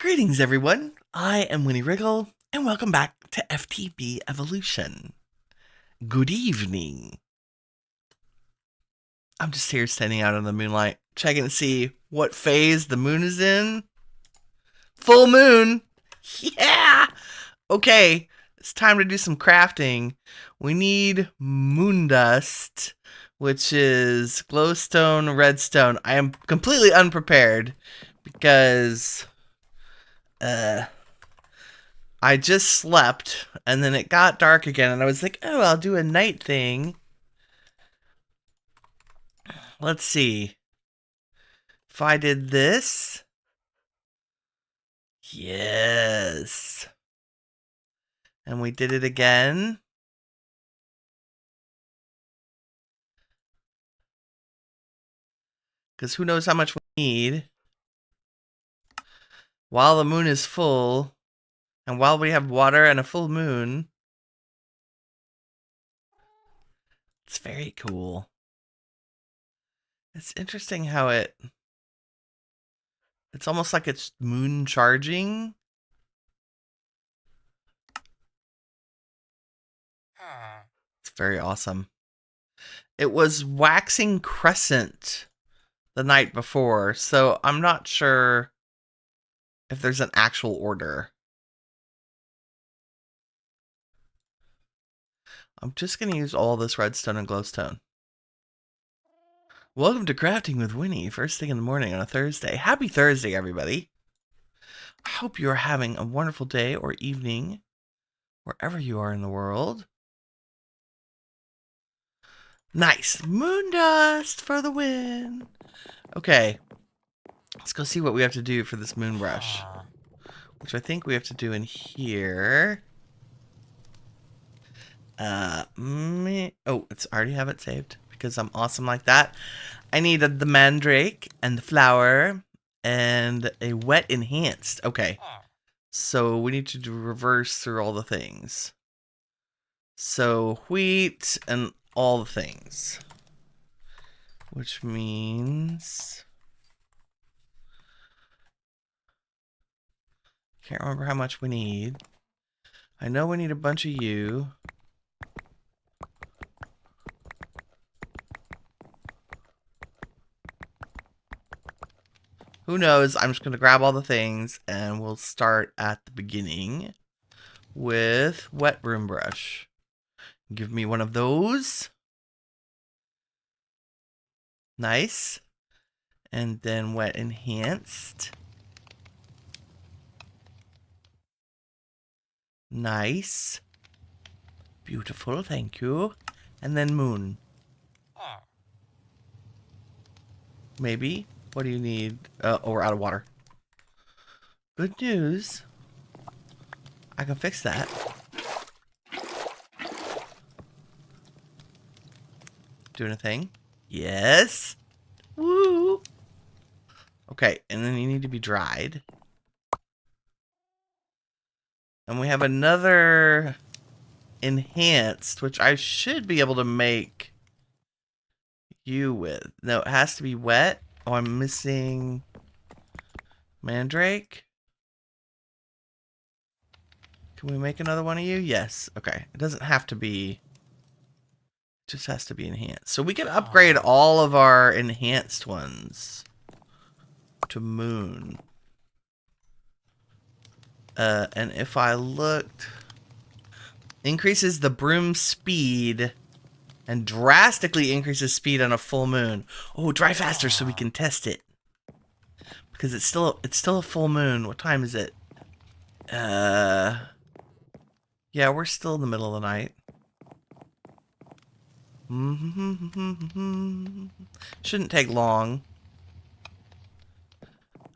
Greetings, everyone. I am Winnie Wriggle, and welcome back to FTB Evolution. Good evening. I'm just here standing out in the moonlight, checking to see what phase the moon is in. Full moon! Yeah! Okay, it's time to do some crafting. We need moon dust, which is glowstone, redstone. I am completely unprepared because I just slept, and then it got dark again, and I was like, oh, I'll do a night thing. Let's see. If I did this. Yes. And we did it again. Because who knows how much we need. While the moon is full, and while we have water and a full moon. It's very cool. It's interesting how it's almost like it's moon charging. It's very awesome. It was waxing crescent the night before, so I'm not sure if there's an actual order. I'm just going to use all this redstone and glowstone. Welcome to Crafting with Winnie, first thing in the morning on a Thursday. Happy Thursday, everybody. I hope you are having a wonderful day or evening, wherever you are in the world. Nice. Moon dust for the win. Okay. Let's go see what we have to do for this moon brush. Which I think we have to do in here. It's already have it saved because I'm awesome like that. I needed the mandrake and the flower and a wet enhanced. Okay. So we need to do reverse through all the things. So wheat and all the things. Which means can't remember how much we need. I know we need a bunch of you. Who knows? I'm just going to grab all the things and we'll start at the beginning with wet broom brush. Give me one of those. Nice. And then wet enhanced. Nice. Beautiful, thank you. And then moon. Maybe. What do you need? Oh, we're out of water. Good news. I can fix that. Doing a thing? Yes. Woo. Okay, and then you need to be dried. And we have another enhanced, which I should be able to make you with. No, it has to be wet. Oh, I'm missing mandrake. Can we make another one of you? Yes. Okay. It doesn't have to be. It just has to be enhanced. So we can upgrade all of our enhanced ones to moon. And if I looked, increases the broom speed and drastically increases speed on a full moon. Oh, dry faster so we can test it. Because it's still a full moon. What time is it? Yeah, we're still in the middle of the night. Shouldn't take long.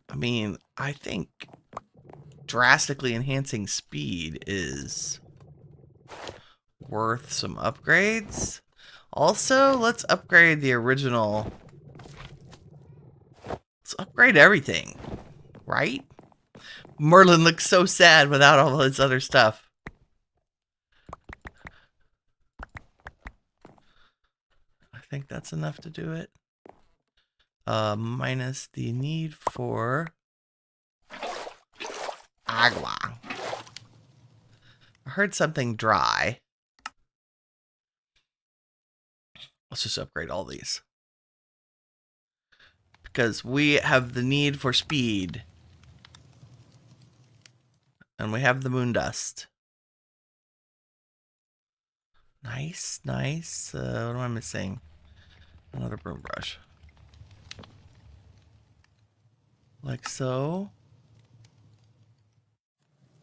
I mean, I think drastically enhancing speed is worth some upgrades. Also, let's upgrade the original. Let's upgrade everything, right? Merlin looks so sad without all his other stuff. I think that's enough to do it. Minus the need for agua. I heard something dry. Let's just upgrade all these. Because we have the need for speed. And we have the moon dust. Nice, nice. What am I missing? Another broom brush. Like so.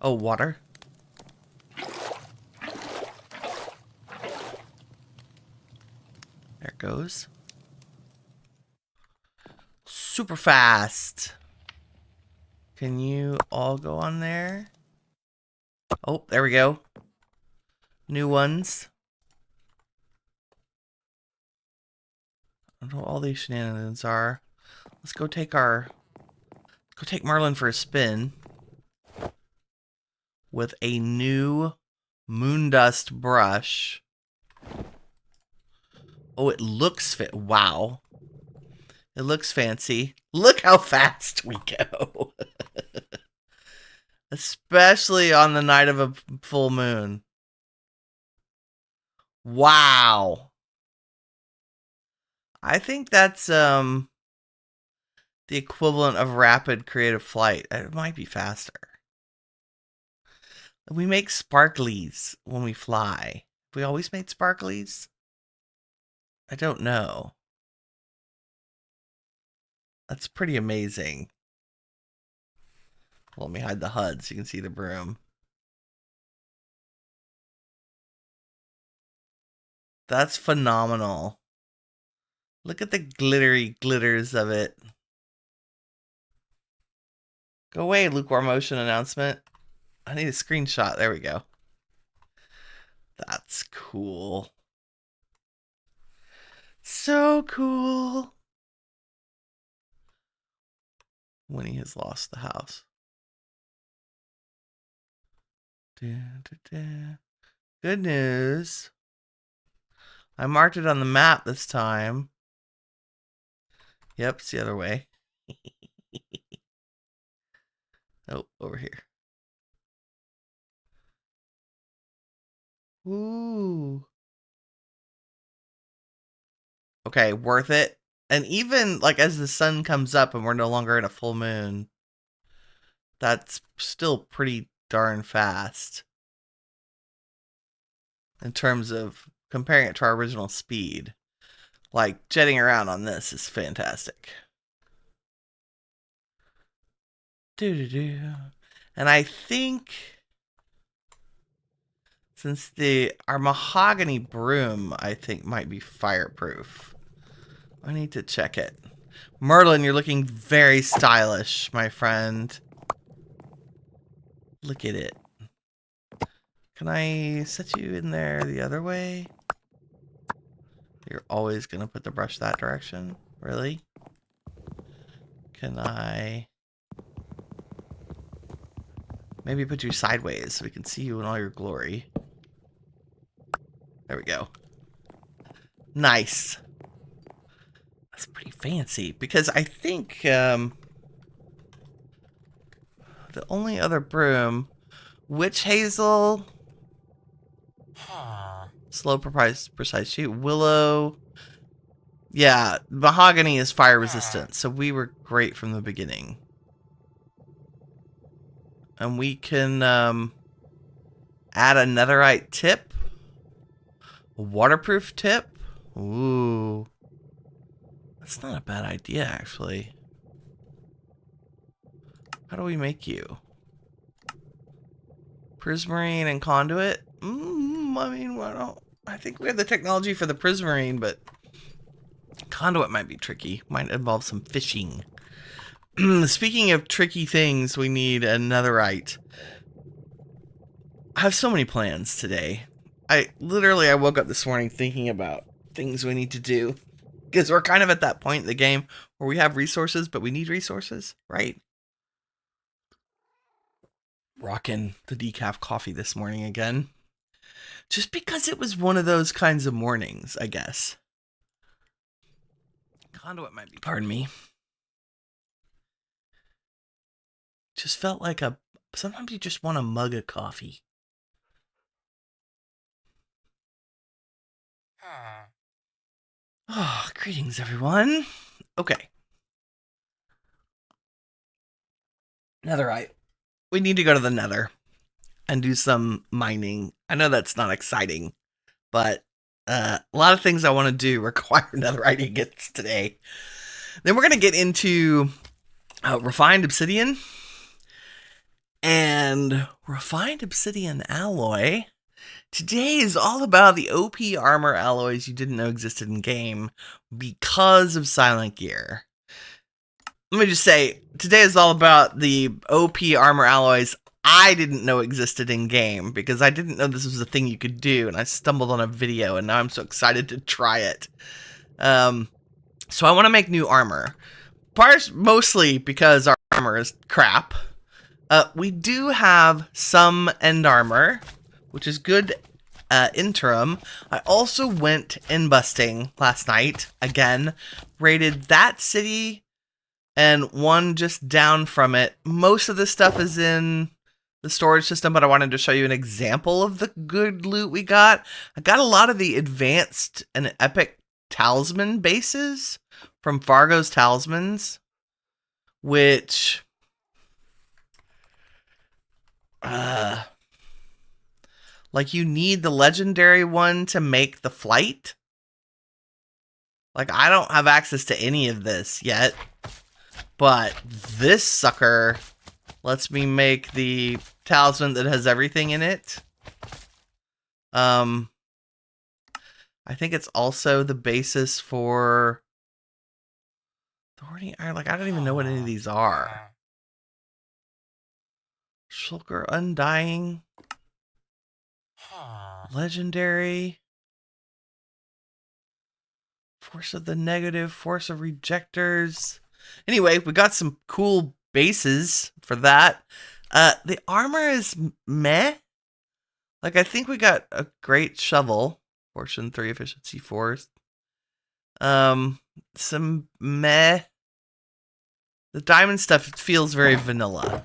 Oh, water. There it goes. Super fast. Can you all go on there? Oh, there we go. New ones. I don't know what all these shenanigans are. Let's go take Marlin for a spin with a new moondust brush. Oh, it looks fit. Wow. It looks fancy. Look how fast we go. Especially on the night of a full moon. Wow. I think that's the equivalent of rapid creative flight. It might be faster. We make sparklies when we fly. We always made sparklies? I don't know. That's pretty amazing. Let me hide the HUD so you can see the broom. That's phenomenal. Look at the glittery glitters of it. Go away, lukewarm motion announcement. I need a screenshot. There we go. That's cool. So cool. Winnie has lost the house. Good news. I marked it on the map this time. Yep, it's the other way. Oh, over here. Ooh. Okay, worth it. And even like as the sun comes up and we're no longer in a full moon, that's still pretty darn fast. In terms of comparing it to our original speed. Like jetting around on this is fantastic. And I think since our mahogany broom, I think might be fireproof. I need to check it. Merlin, you're looking very stylish, my friend. Look at it. Can I set you in there the other way? You're always going to put the brush that direction? Really? Can I maybe put you sideways so we can see you in all your glory? There we go. Nice. That's pretty fancy because I think the only other broom, witch hazel, slow precise shoot, willow. Yeah, mahogany is fire resistant, so we were great from the beginning. And we can add a netherite tip, a waterproof tip. Ooh. That's not a bad idea, actually. How do we make you? Prismarine and conduit? I mean, I think we have the technology for the prismarine, but conduit might be tricky. Might involve some fishing. Speaking of tricky things, we need a netherite. I have so many plans today. I woke up this morning thinking about things we need to do. Because we're kind of at that point in the game where we have resources, but we need resources, right? Rocking the decaf coffee this morning again. Just because it was one of those kinds of mornings, I guess. Conduit might be, pardon me. Just felt like a Sometimes you just want a mug of coffee. Oh, greetings, everyone. Okay. Netherite. We need to go to the nether and do some mining. I know that's not exciting, but a lot of things I want to do require netherite ingots today. Then we're going to get into refined obsidian and refined obsidian alloy. Today is all about the OP armor alloys you didn't know existed in game because of Silent Gear. Let me just say, today is all about the OP armor alloys I didn't know existed in game because I didn't know this was a thing you could do, and I stumbled on a video, and now I'm so excited to try it. So I want to make new armor. Mostly because our armor is crap. We do have some end armor, which is good interim. I also went end busting last night. Again, raided that city and one just down from it. Most of this stuff is in the storage system, but I wanted to show you an example of the good loot we got. I got a lot of the advanced and epic talisman bases from Fargo's Talismans, which like you need the legendary one to make the flight. Like I don't have access to any of this yet, but this sucker lets me make the talisman that has everything in it. I think it's also the basis for Thorny Iron. Like I don't even know what any of these are. Shulker Undying. Legendary. Force of the Negative. Force of Rejectors. Anyway, we got some cool bases for that. The armor is meh. Like, I think we got a great shovel. Fortune 3, efficiency 4. Some meh. The diamond stuff feels very vanilla.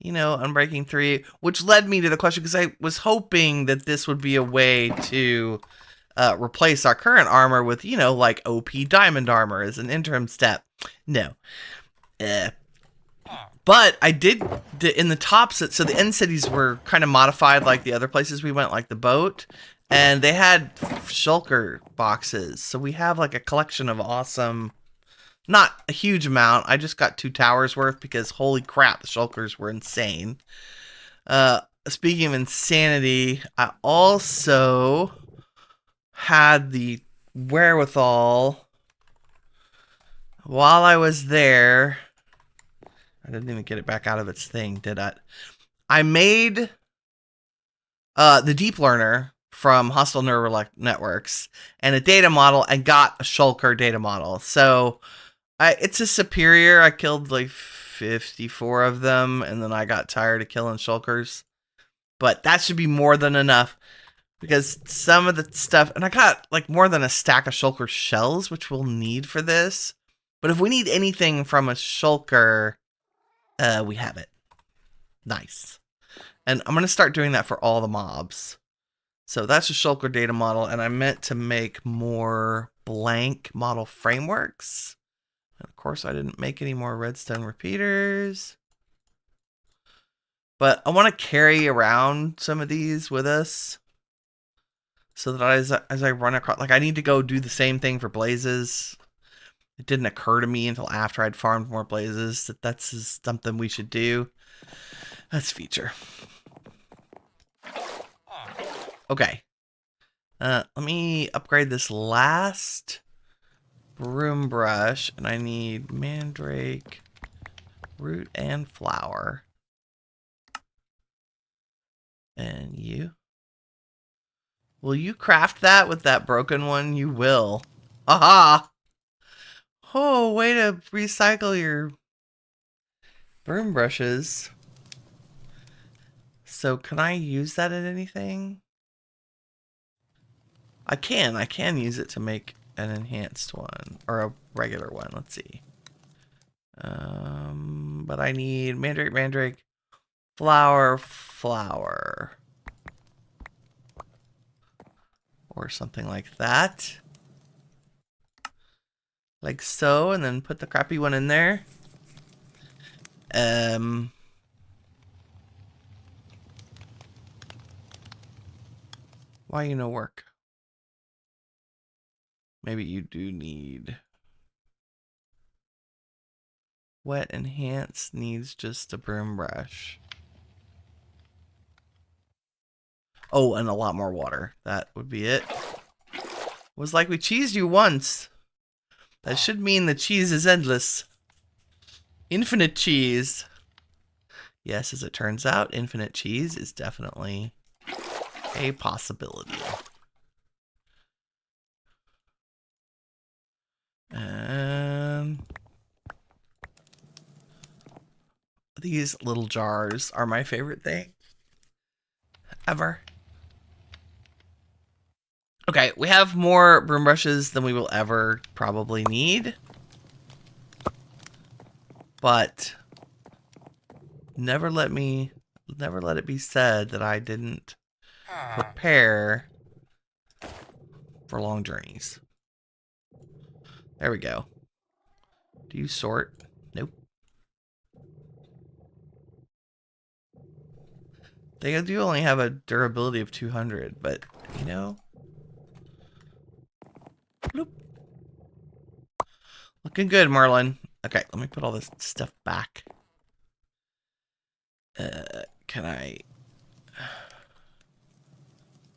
You know, Unbreaking 3, which led me to the question, because I was hoping that this would be a way to replace our current armor with, you know, like OP diamond armor as an interim step. No. But I did, in the tops, so the end cities were kind of modified like the other places we went, like the boat, and they had shulker boxes. So we have like a collection of awesome, not a huge amount. I just got 2 towers worth because holy crap, the shulkers were insane. Speaking of insanity, I also had the wherewithal while I was there. I didn't even get it back out of its thing, did I? I made the deep learner from Hostile Neural Networks and a data model and got a shulker data model. So it's a superior. I killed like 54 of them, and then I got tired of killing shulkers. But that should be more than enough, because some of the stuff, and I got like more than a stack of shulker shells, which we'll need for this. But if we need anything from a shulker, we have it. Nice. And I'm going to start doing that for all the mobs. So that's a shulker data model, and I meant to make more blank model frameworks. And of course, I didn't make any more redstone repeaters. But I want to carry around some of these with us, so that as I run across, like I need to go do the same thing for blazes. It didn't occur to me until after I'd farmed more blazes that that's something we should do. That's feature. Okay. Let me upgrade this last broom brush, and I need mandrake, root, and flower. And you? Will you craft that with that broken one? You will. Aha! Oh, way to recycle your broom brushes. So can I use that in anything? I can use it to make an enhanced one, or a regular one. Let's see. But I need mandrake, flower. Or something like that. Like so, and then put the crappy one in there. Why you no work? Maybe you do need wet enhance needs just a broom brush. Oh, and a lot more water. That would be it. Was like we cheesed you once. That should mean the cheese is endless. Infinite cheese. Yes, as it turns out, infinite cheese is definitely a possibility. These little jars are my favorite thing ever. Okay, we have more broom brushes than we will ever probably need. But never let it be said that I didn't prepare for long journeys. There we go. Do you sort? Nope. They do only have a durability of 200, but you know. Bloop. Looking good, Marlin. Okay, let me put all this stuff back. Can I...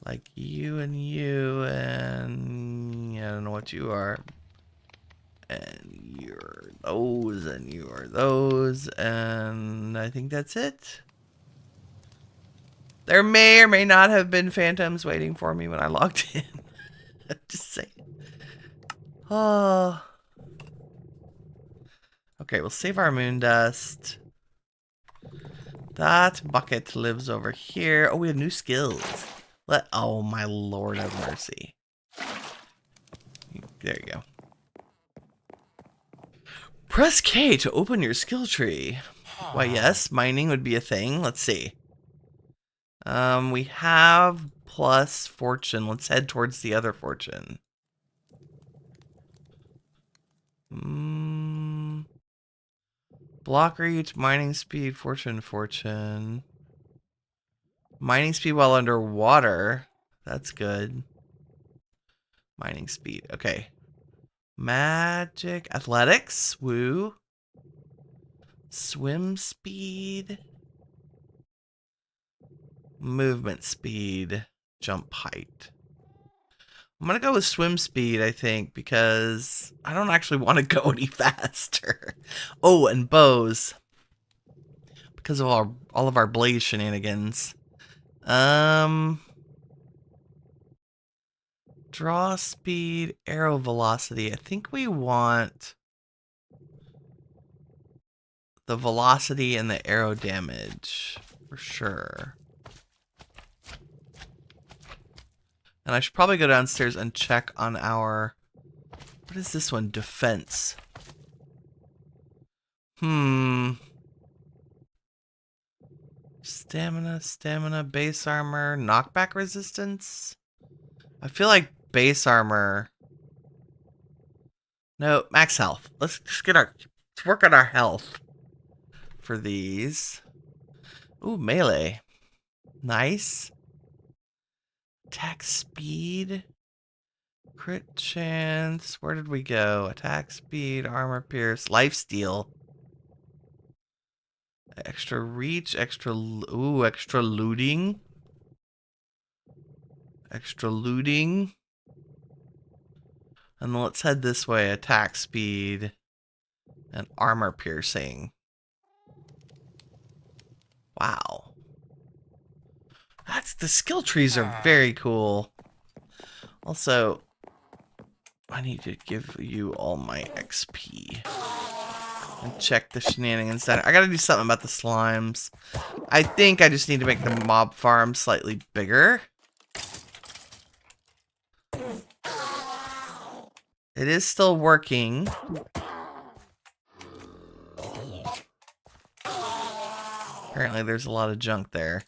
Like you and you and... I don't know what you are. And you're those and you are those. And I think that's it. There may or may not have been phantoms waiting for me when I logged in. Just saying. Oh. Okay, we'll save our moon dust. That bucket lives over here. Oh, we have new skills. Oh, my Lord of mercy. There you go. Press K to open your skill tree. Why, yes, mining would be a thing. Let's see. We have plus fortune. Let's head towards the other fortune. Block reach, mining speed, fortune. Mining speed while underwater. That's good. Mining speed. Okay. Magic. Athletics. Woo. Swim speed. Movement speed. Jump height. I'm going to go with swim speed, I think, because I don't actually want to go any faster. Oh, and bows. Because of all of our blaze shenanigans. Draw speed, arrow velocity. I think we want the velocity and the arrow damage for sure. And I should probably go downstairs and check on our... What is this one? Defense. Stamina, base armor, knockback resistance. I feel like base armor. No, max health. Let's work on our health for these. Ooh, melee. Nice. Attack speed. Crit chance. Where did we go? Attack speed, armor pierce, lifesteal. Extra reach, extra looting. Extra looting. And let's head this way. Attack speed and armor piercing. Wow. The skill trees are very cool. Also, I need to give you all my XP. And check the shenanigans down. I gotta do something about the slimes. I think I just need to make the mob farm slightly bigger. It is still working. Apparently there's a lot of junk there.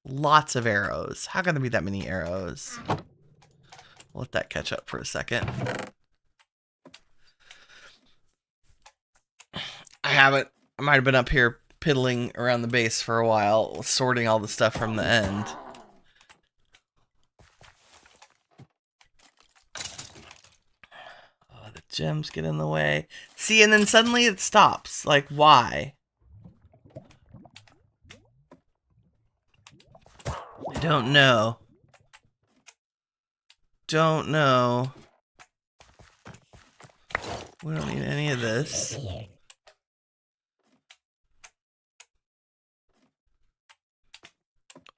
Lots of arrows. How can there be that many arrows? Let that catch up for a second. I might have been up here piddling around the base for a while, sorting all the stuff from the end. Oh, the gems get in the way. See, and then suddenly it stops. Like, why? I don't know. Don't know. We don't need any of this.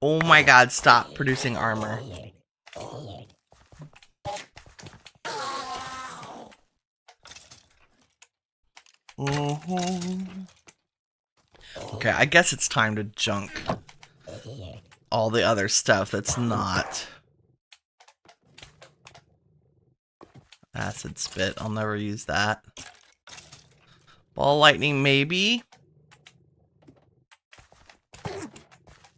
Oh my god, stop producing armor. Okay, I guess it's time to junk all the other stuff that's not acid spit. I'll never use that. Ball lightning, maybe.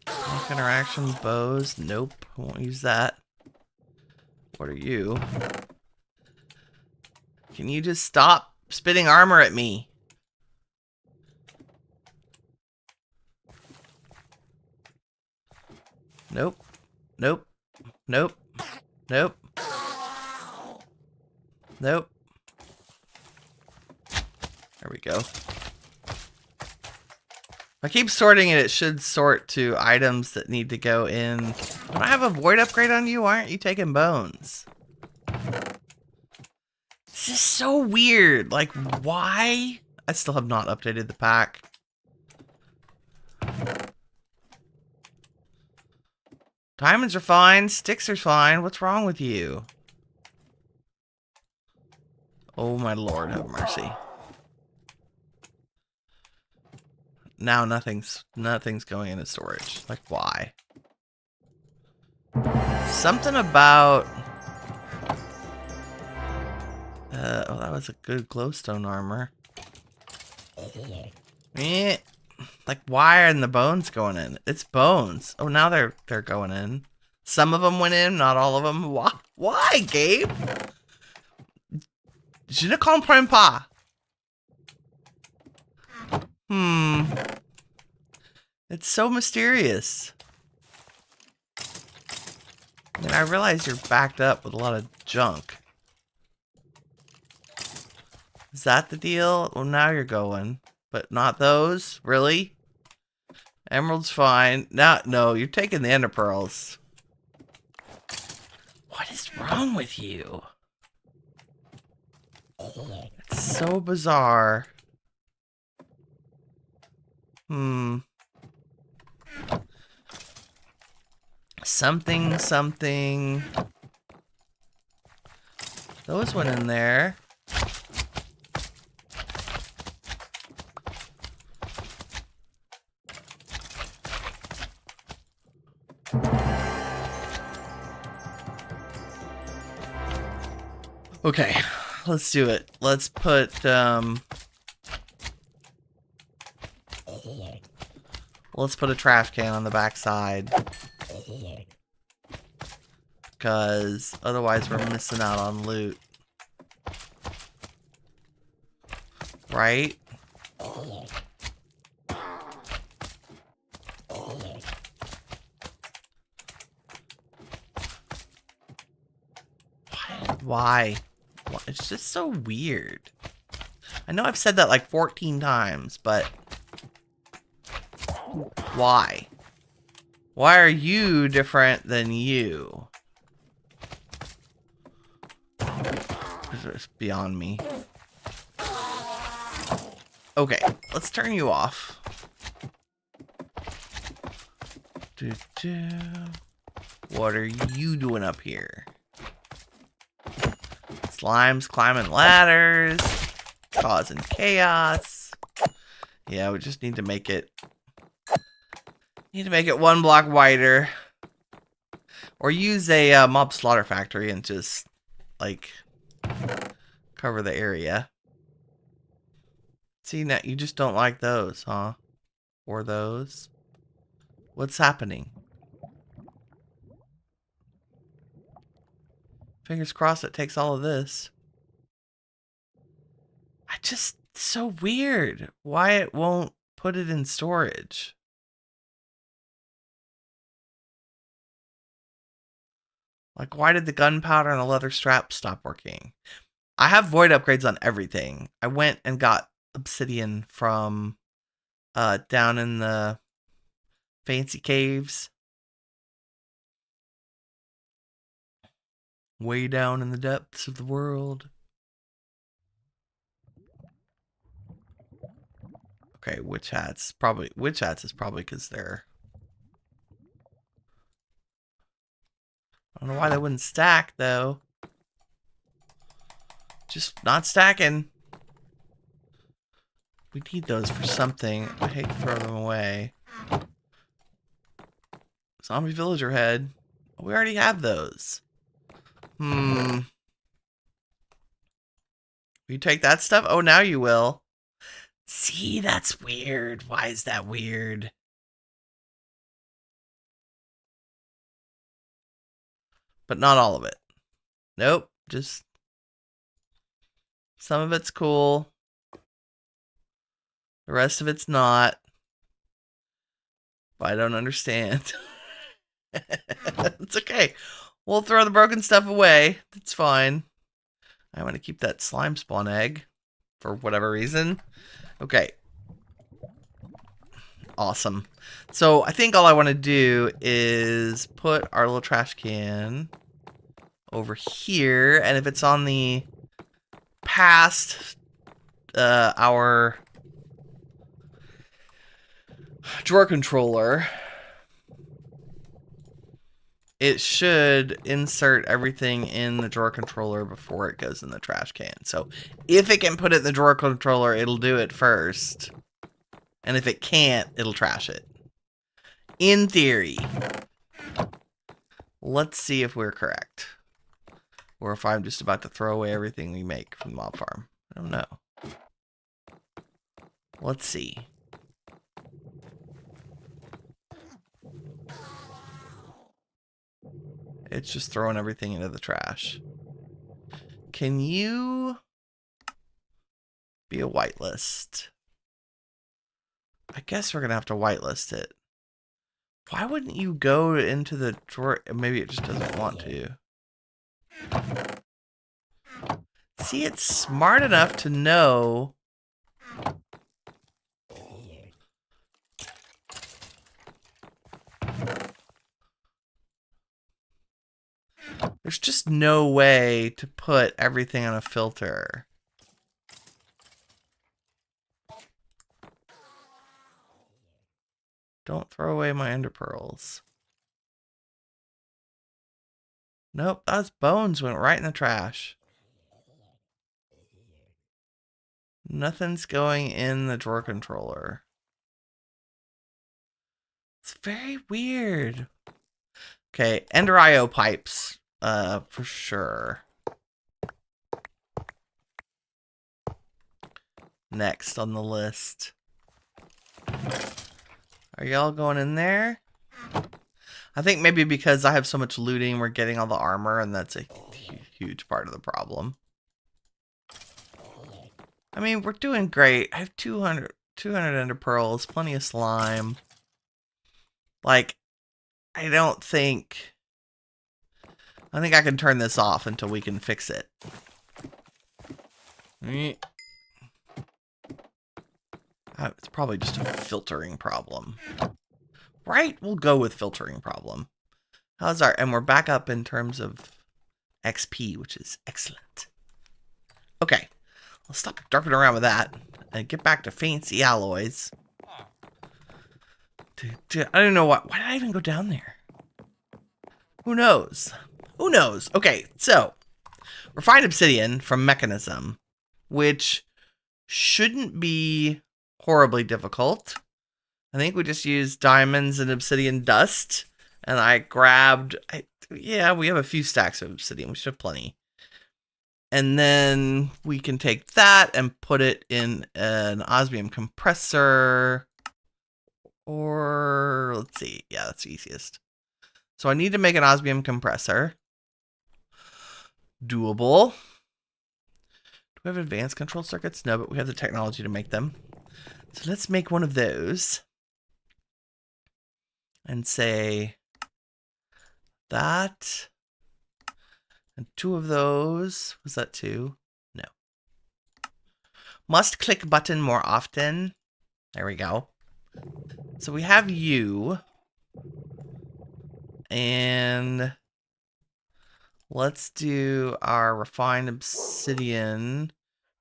Lock interaction, bows. Nope, I won't use that. What are you? Can you just stop spitting armor at me? Nope. Nope. Nope. Nope. Nope. There we go. If I keep sorting it, it should sort to items that need to go in. Don't I have a void upgrade on you? Why aren't you taking bones? This is so weird. Like, why? I still have not updated the pack. Diamonds are fine. Sticks are fine. What's wrong with you? Oh my lord, have mercy. Now nothing's going into storage. Like, why? Something about... oh, that was a good glowstone armor. Eh. Like, why are the bones going in? It's bones. Oh, now they're going in. Some of them went in, not all of them. Why, Gabe? Je ne comprends pas. It's so mysterious. And I realize you're backed up with a lot of junk. Is that the deal? Well, now you're going. But not those? Really? Emerald's fine. No, you're taking the ender pearls. What is wrong with you? It's so bizarre. Something. Those went in there. Okay, let's do it. Let's put, let's put a trash can on the back side. Because otherwise we're missing out on loot. Right? Why? It's just so weird. I know I've said that like 14 times, but why? Why are you different than you? It's beyond me. Okay, let's turn you off. What are you doing up here? Slimes climbing ladders, causing chaos. Yeah, we just need to make it one block wider. Or use a mob slaughter factory and just like cover the area. See, now you just don't like those, huh? Or those? What's happening? Fingers crossed it takes all of this. So weird. Why it won't put it in storage. Like, why did the gunpowder and the leather straps stop working? I have void upgrades on everything. I went and got obsidian from down in the fancy caves. Way down in the depths of the world. Okay, witch hats is probably because they're... I don't know why they wouldn't stack though. Just not stacking. We need those for something. I hate to throw them away. Zombie villager head. We already have those. Will you take that stuff? Oh, now you will. See, that's weird. Why is that weird? But not all of it. Nope. Just some of it's cool. The rest of it's not. But I don't understand. It's okay. We'll throw the broken stuff away. That's fine. I want to keep that slime spawn egg for whatever reason. Okay. Awesome. So I think all I want to do is put our little trash can over here. And if it's on the past our drawer controller, it should insert everything in the drawer controller before it goes in the trash can. So if it can put it in the drawer controller, it'll do it first. And if it can't, it'll trash it. In theory. Let's see if we're correct. Or if I'm just about to throw away everything we make from the mob farm. I don't know. Let's see. It's just throwing everything into the trash. Can you be a whitelist? I guess we're going to have to whitelist it. Why wouldn't you go into the drawer? Maybe it just doesn't want to. See, it's smart enough to know. There's just no way to put everything on a filter. Don't throw away my ender pearls. Nope, those bones went right in the trash. Nothing's going in the drawer controller. It's very weird. Okay, Ender IO pipes, for sure. Next on the list. Are y'all going in there? I think maybe because I have so much looting, we're getting all the armor, and that's a huge part of the problem. I mean, we're doing great. I have 200 ender pearls, plenty of slime. Like, I think I can turn this off until we can fix it. It's probably just a filtering problem. Right? We'll go with filtering problem. How's our... And we're back up in terms of XP, which is excellent. Okay. Let's stop derping around with that and get back to fancy alloys. I don't know why did I even go down there? Who knows? Who knows? Okay, so refined obsidian from mechanism, which shouldn't be horribly difficult. I think we just used diamonds and obsidian dust, and I grabbed... yeah, we have a few stacks of obsidian. We should have plenty. And then we can take that and put it in an osmium compressor. Or, let's see. Yeah, that's the easiest. So I need to make an osmium compressor. Doable. Do we have advanced control circuits? No, but we have the technology to make them. So let's make one of those. And say that. And 2 of those. Was that 2? No. Must click button more often. There we go. So we have you. And let's do our refined obsidian.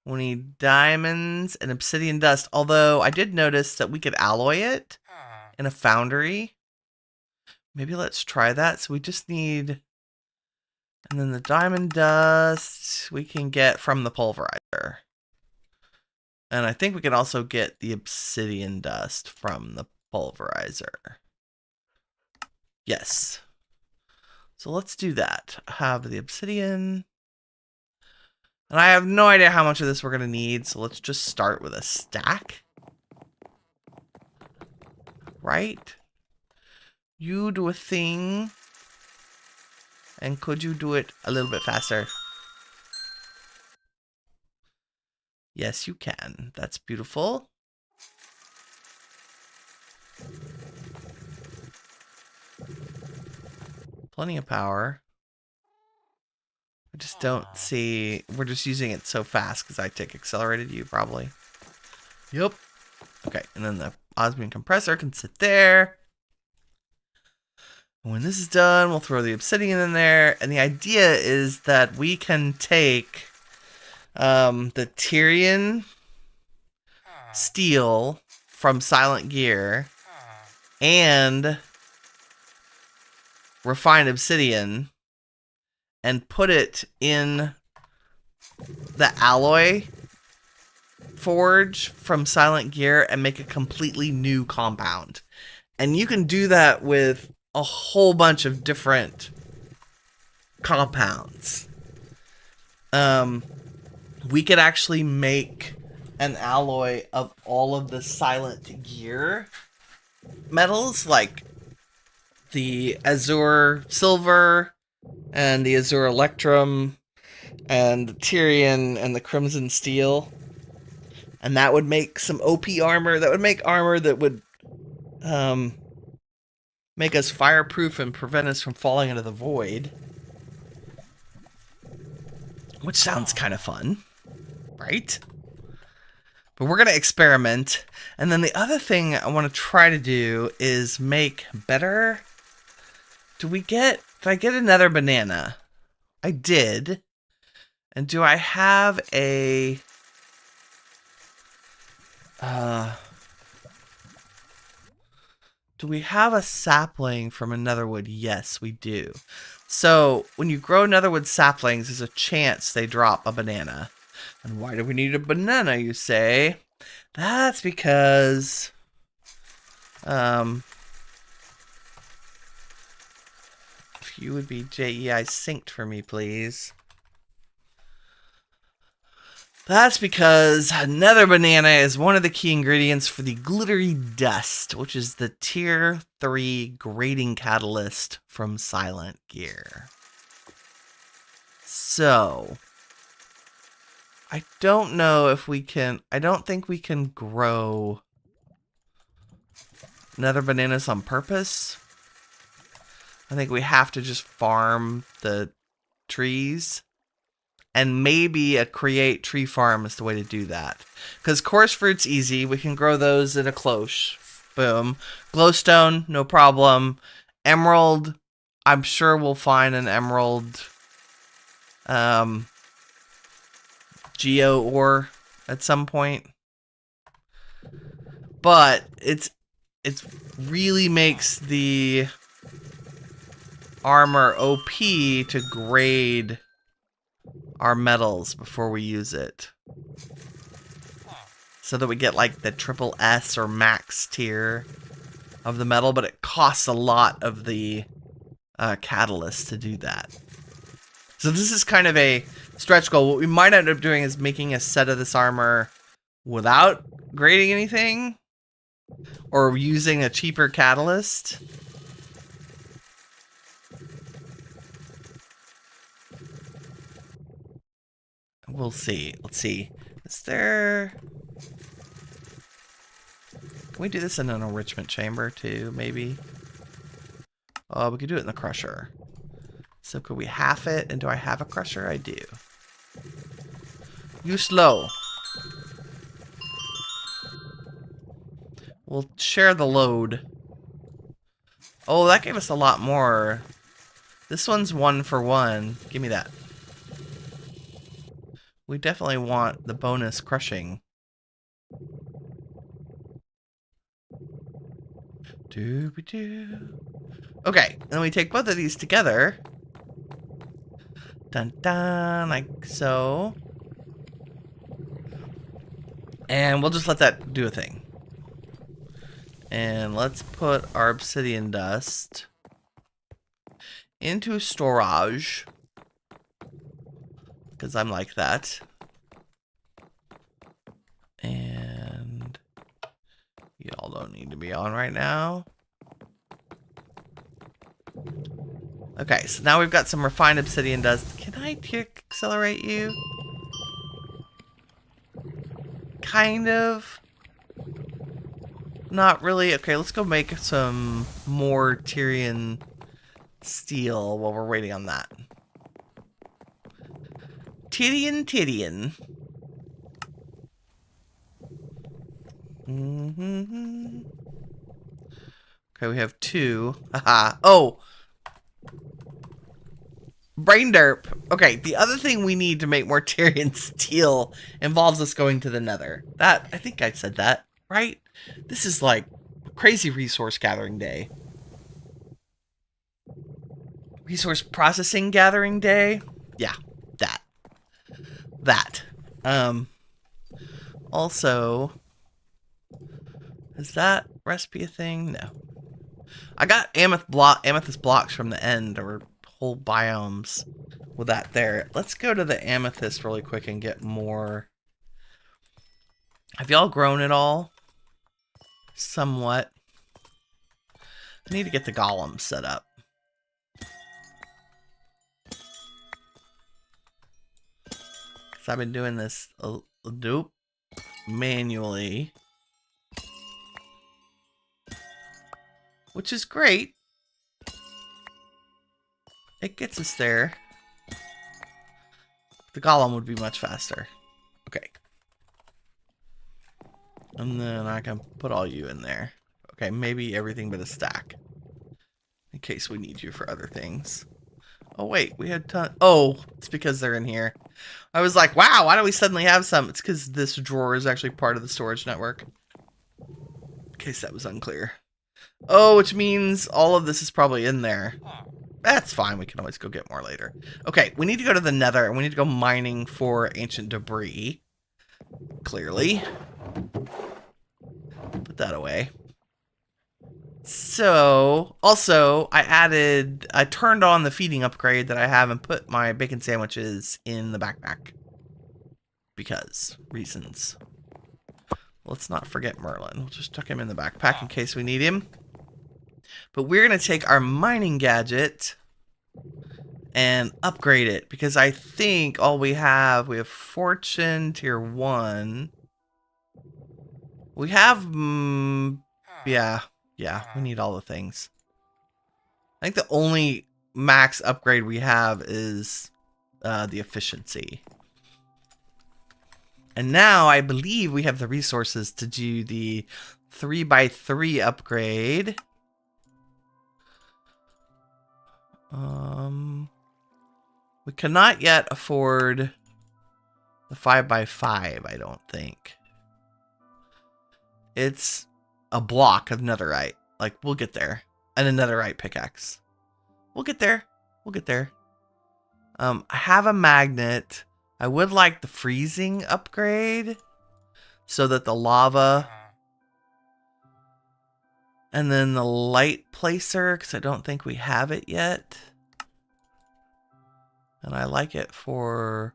We need diamonds and obsidian dust. Although I did notice that we could alloy it in a foundry. Maybe let's try that. So we just need... And then the diamond dust we can get from the pulverizer. And I think we can also get the obsidian dust from the pulverizer. Yes. So let's do that. Have the obsidian. And I have no idea how much of this we're going to need. So let's just start with a stack. Right? You do a thing. And could you do it a little bit faster? Yes, you can. That's beautiful. Plenty of power. I just don't see... We're just using it so fast because I take accelerated U, probably. Yep. Okay, and then the osmium compressor can sit there. When this is done, we'll throw the obsidian in there. And the idea is that we can take the Tyrian steel from Silent Gear and refined obsidian and put it in the alloy forge from Silent Gear and make a completely new compound. And you can do that with a whole bunch of different compounds. We could actually make an alloy of all of the Silent Gear metals, like the Azure Silver and the Azure Electrum and the Tyrian and the Crimson Steel. And that would make some OP armor. That would make armor that would make us fireproof and prevent us from falling into the void. Which sounds kind of fun, right? But we're going to experiment. And then the other thing I want to try to do is make better... Did I get another banana? I did. And do I have a... do we have a sapling from a netherwood? Yes, we do. So, when you grow netherwood saplings, there's a chance they drop a banana. And why do we need a banana, you say? That's because... if you would be JEI synced for me, please. That's because nether banana is one of the key ingredients for the glittery dust, which is the tier 3 grading catalyst from Silent Gear. So, I don't know if we can... I don't think we can grow nether bananas on purpose. I think we have to just farm the trees. And maybe a create tree farm is the way to do that. Because coarse fruit's easy. We can grow those in a cloche. Boom. Glowstone, no problem. Emerald, I'm sure we'll find an emerald geo ore at some point. But it really makes the armor OP to grade our metals before we use it. So that we get like the triple S or max tier of the metal, but it costs a lot of the catalyst to do that. So this is kind of a stretch goal. What we might end up doing is making a set of this armor without grading anything, or using a cheaper catalyst. We'll see. Let's see. Is there... Can we do this in an enrichment chamber too, maybe? Oh, we could do it in the crusher. So could we half it? And do I have a crusher? I do. You slow. We'll share the load. Oh, that gave us a lot more. This one's 1 for 1. Give me that. We definitely want the bonus crushing. Dooby-doo. Okay, then we take both of these together. Dun dun, like so. And we'll just let that do a thing. And let's put our obsidian dust into storage. Because I'm like that. And y'all don't need to be on right now. Okay, so now we've got some refined obsidian dust. Can I accelerate you? Kind of. Not really. Okay, let's go make some more Tyrian steel while we're waiting on that. Tyrian. Okay, we have 2. Haha. Oh! Brain derp. Okay, the other thing we need to make more Tyrian steel involves us going to the nether. That, I think I said that, right? This is like crazy resource gathering day. Resource processing gathering day? Yeah, that. Also, is that recipe a thing? No. I got amethyst blocks from the end, or whole biomes with that there. Let's go to the amethyst really quick and get more. Have y'all grown at all? Somewhat. I need to get the golem set up. So I've been doing this manually, which is great. It gets us there. The golem would be much faster. Okay. And then I can put all you in there. Okay, maybe everything but a stack. In case we need you for other things. Oh wait, we had ton. Oh, it's because they're in here. I was like, wow, why do we suddenly have some? It's because this drawer is actually part of the storage network. In case that was unclear. Oh, which means all of this is probably in there. That's fine, we can always go get more later. Okay, we need to go to the nether, and we need to go mining for ancient debris. Clearly. Put that away. So, also, I turned on the feeding upgrade that I have and put my bacon sandwiches in the backpack. Because reasons. Let's not forget Merlin. We'll just tuck him in the backpack in case we need him. But we're going to take our mining gadget and upgrade it. Because I think all we have Fortune Tier 1. We have, yeah, we need all the things. I think the only max upgrade we have is the efficiency. And now I believe we have the resources to do the 3x3 upgrade. We cannot yet afford the 5x5, I don't think. It's a block of netherite. Like, we'll get there. And a netherite pickaxe. We'll get there. We'll get there. I have a magnet. I would like the freezing upgrade. So that the lava. And then the light placer. Because I don't think we have it yet. And I like it for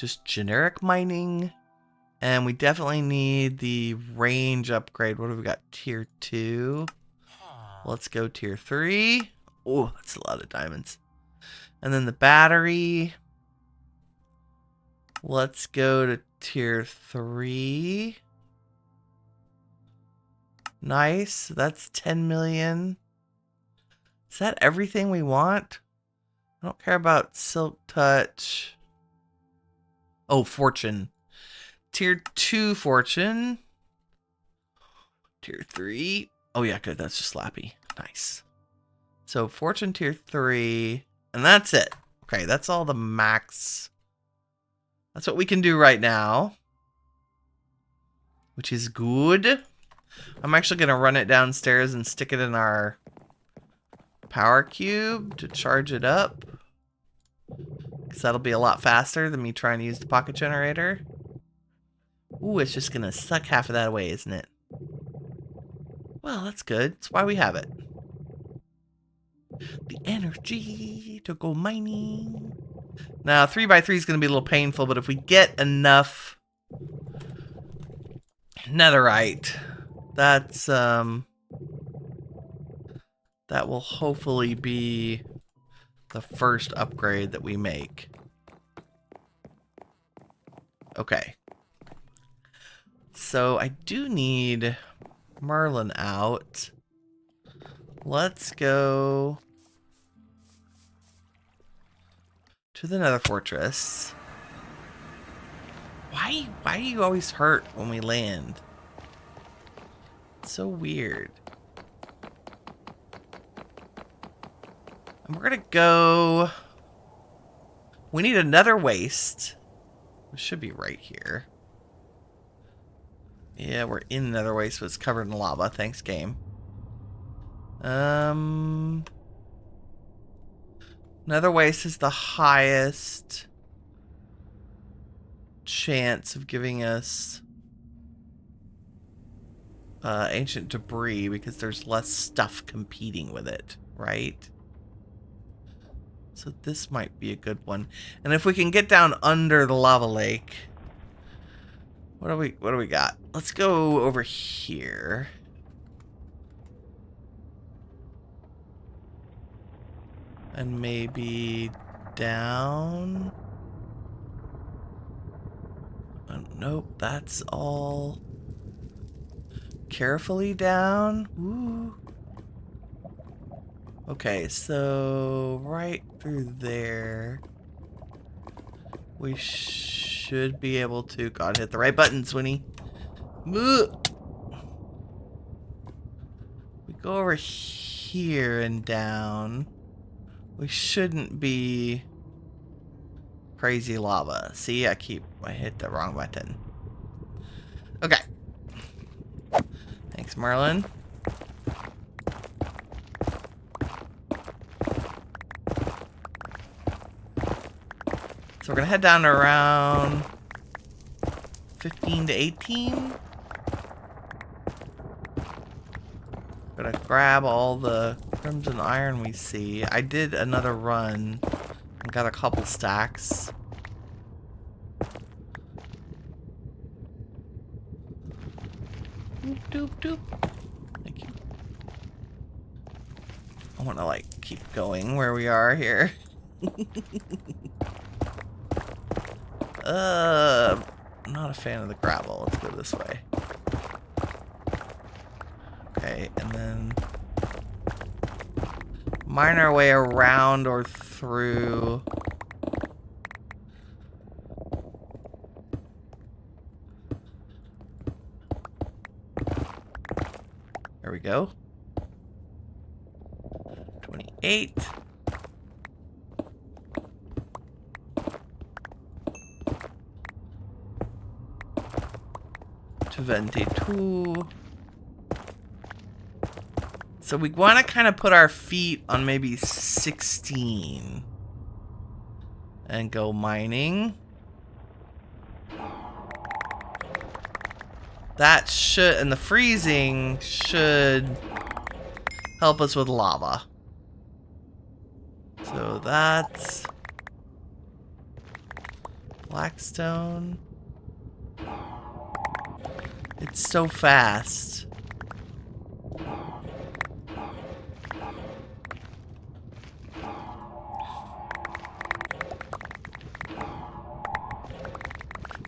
just generic mining. And we definitely need the range upgrade. What have we got? Tier 2. Let's go tier 3. Oh, that's a lot of diamonds. And then the battery. Let's go to tier 3. Nice. That's 10 million. Is that everything we want? I don't care about Silk Touch. Oh, Fortune. Tier 2 Fortune. Tier 3. Oh, yeah, good. That's just Lappy. Nice. So, Fortune tier 3. And that's it. Okay, that's all the max. That's what we can do right now. Which is good. I'm actually going to run it downstairs and stick it in our power cube to charge it up. Because that'll be a lot faster than me trying to use the pocket generator. Ooh, it's just going to suck half of that away, isn't it? Well, that's good. That's why we have it. The energy to go mining. Now, 3x3 is going to be a little painful, but if we get enough netherite, that's, that will hopefully be the first upgrade that we make. Okay. So I do need Merlin out. Let's go to the Nether Fortress. Why do you always hurt when we land? It's so weird. And we're gonna go. We need another waste. It should be right here. Yeah, we're in another waste, but it's covered in lava. Thanks, game. Another waste is the highest chance of giving us ancient debris because there's less stuff competing with it, right? So this might be a good one. And if we can get down under the lava lake, what do we got? Let's go over here. And maybe down. Nope, that's all carefully down. Ooh. Okay, so right through there. We should be able to... God, hit the right buttons, Winnie. We go over here and down. We shouldn't be crazy lava. See, I hit the wrong button. Okay. Thanks, Merlin. So we're gonna head down to around 15 to 18. Gonna grab all the crimson iron we see. I did another run and got a couple stacks. Doop, doop, doop. Thank you. I want to like keep going where we are here. Not a fan of the gravel. Let's go this way. Okay, and then mine our way around or through. There we go. 28. To 22. So we want to kind of put our feet on maybe 16 and go mining. That should, and the freezing should help us with lava. So that's Blackstone. It's so fast.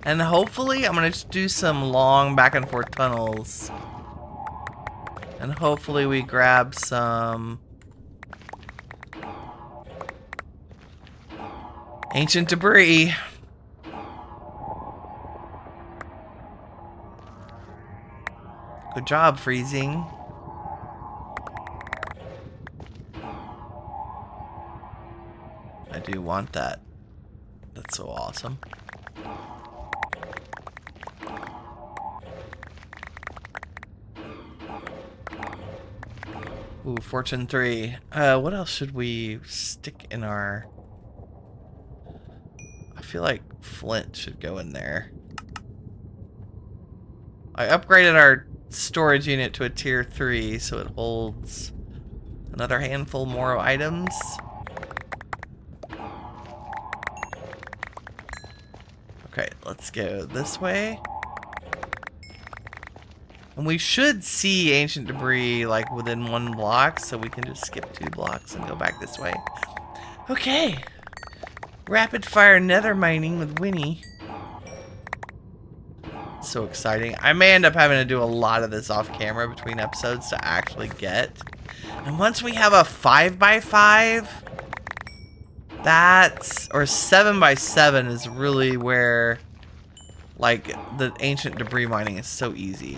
And hopefully I'm going to do some long back and forth tunnels. And hopefully we grab some ancient debris. Good job, freezing. I do want that. That's so awesome. Ooh, Fortune 3. What else should we stick in our... I feel like flint should go in there. I upgraded our storage unit to a tier 3, so it holds another handful more of items. Okay, let's go this way. And we should see ancient debris like within 1 block, so we can just skip 2 blocks and go back this way. Okay. Rapid fire nether mining with Winnie. So exciting. I may end up having to do a lot of this off camera between episodes to actually get. And once we have a 5x5, that's, or 7x7 is really where like the ancient debris mining is so easy.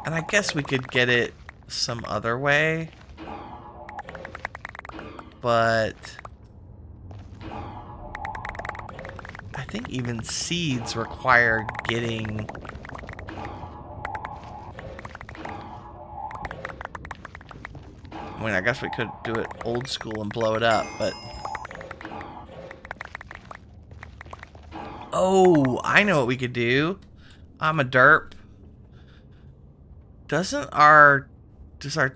And I guess we could get it some other way. But I think even seeds require getting... I mean, I guess we could do it old school and blow it up, but... Oh, I know what we could do. I'm a derp. Does our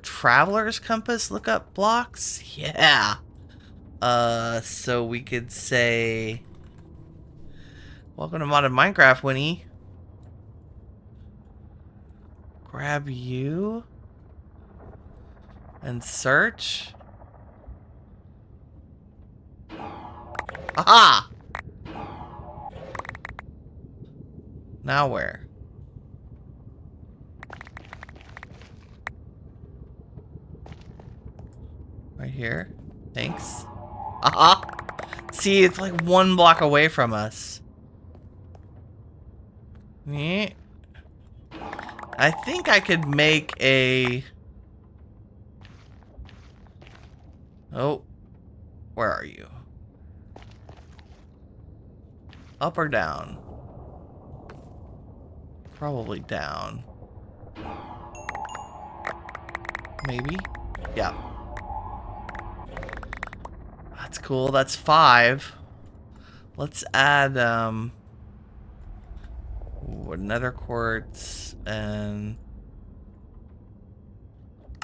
traveler's compass look up blocks? Yeah. So we could say, welcome to modded Minecraft, Winnie. Grab you and search. Aha! Now where? Right here. Thanks. Aha! See, it's like 1 block away from us. Yeah. I think I could make a... Oh. Where are you? Up or down? Probably down. Maybe? Yeah. That's cool. That's 5. Let's add nether quartz and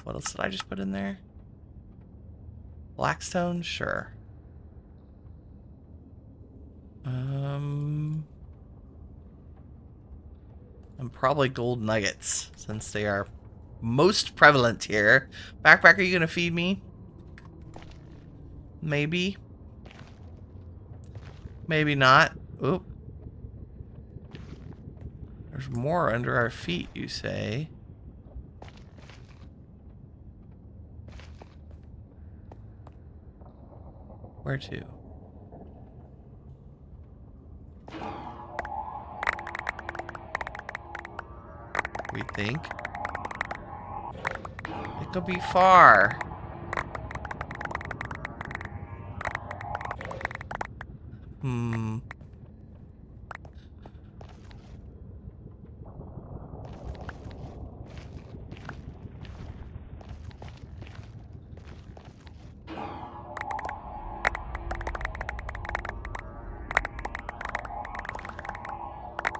what else did I just put in there? Blackstone, sure. And probably gold nuggets since they are most prevalent here. Backpack, are you gonna feed me? Maybe. Maybe not. Oop. There's more under our feet, you say. Where to? We think. It could be far.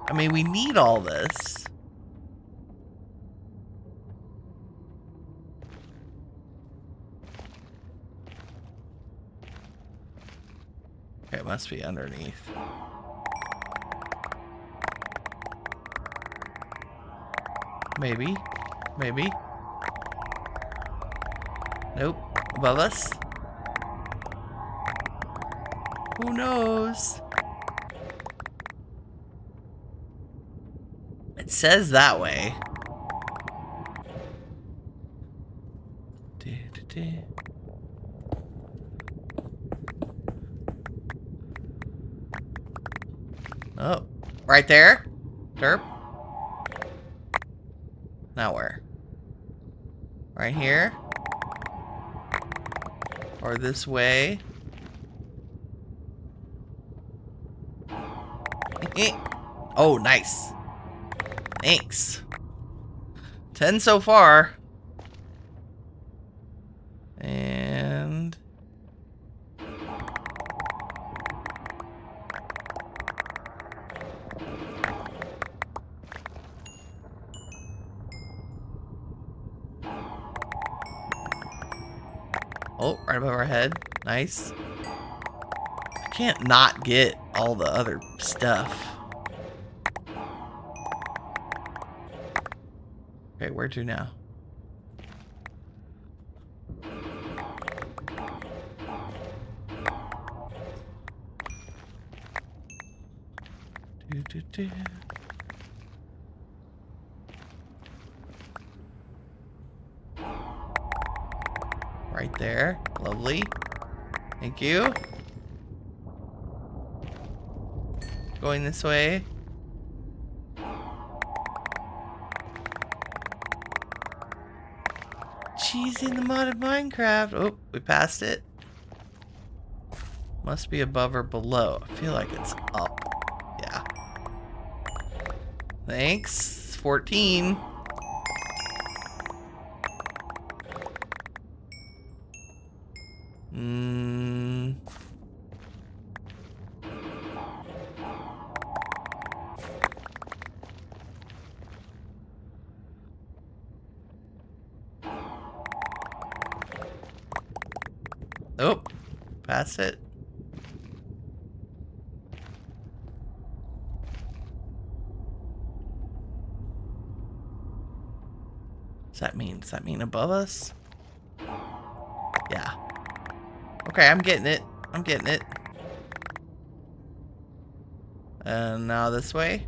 I mean, we need all this. Okay, it must be underneath. Maybe. Maybe. Nope. Above us? Who knows? It says that way. Oh, right there? Derp. Now where? Right here? Or this way? Oh, nice. Thanks. 10 so far. And... oh, right above our head. Nice. I can't not get all the other stuff. Okay, where to now? Right there. Lovely. Thank you. Going this way. Cheesy in the modded Minecraft. Oh, we passed it. Must be above or below. I feel like it's up. Yeah. Thanks. 14. Oh, pass it. What's that mean? Does that mean above us? Yeah. Okay, I'm getting it. I'm getting it. And now this way.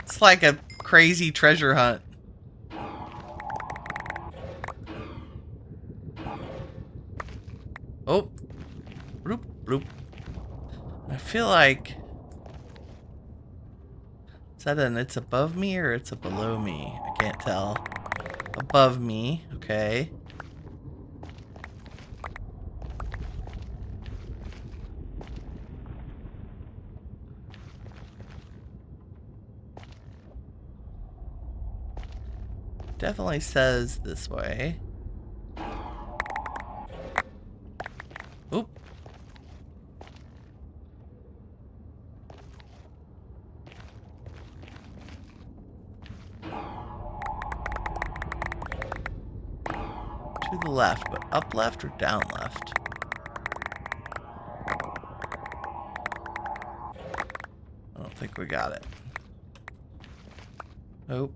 It's like a crazy treasure hunt. Oh. Bloop, bloop. I feel like... is that an it's above me or it's a below me? I can't tell. Above me. Okay. Definitely says this way. Oop. To the left, but up left or down left? I don't think we got it. Nope.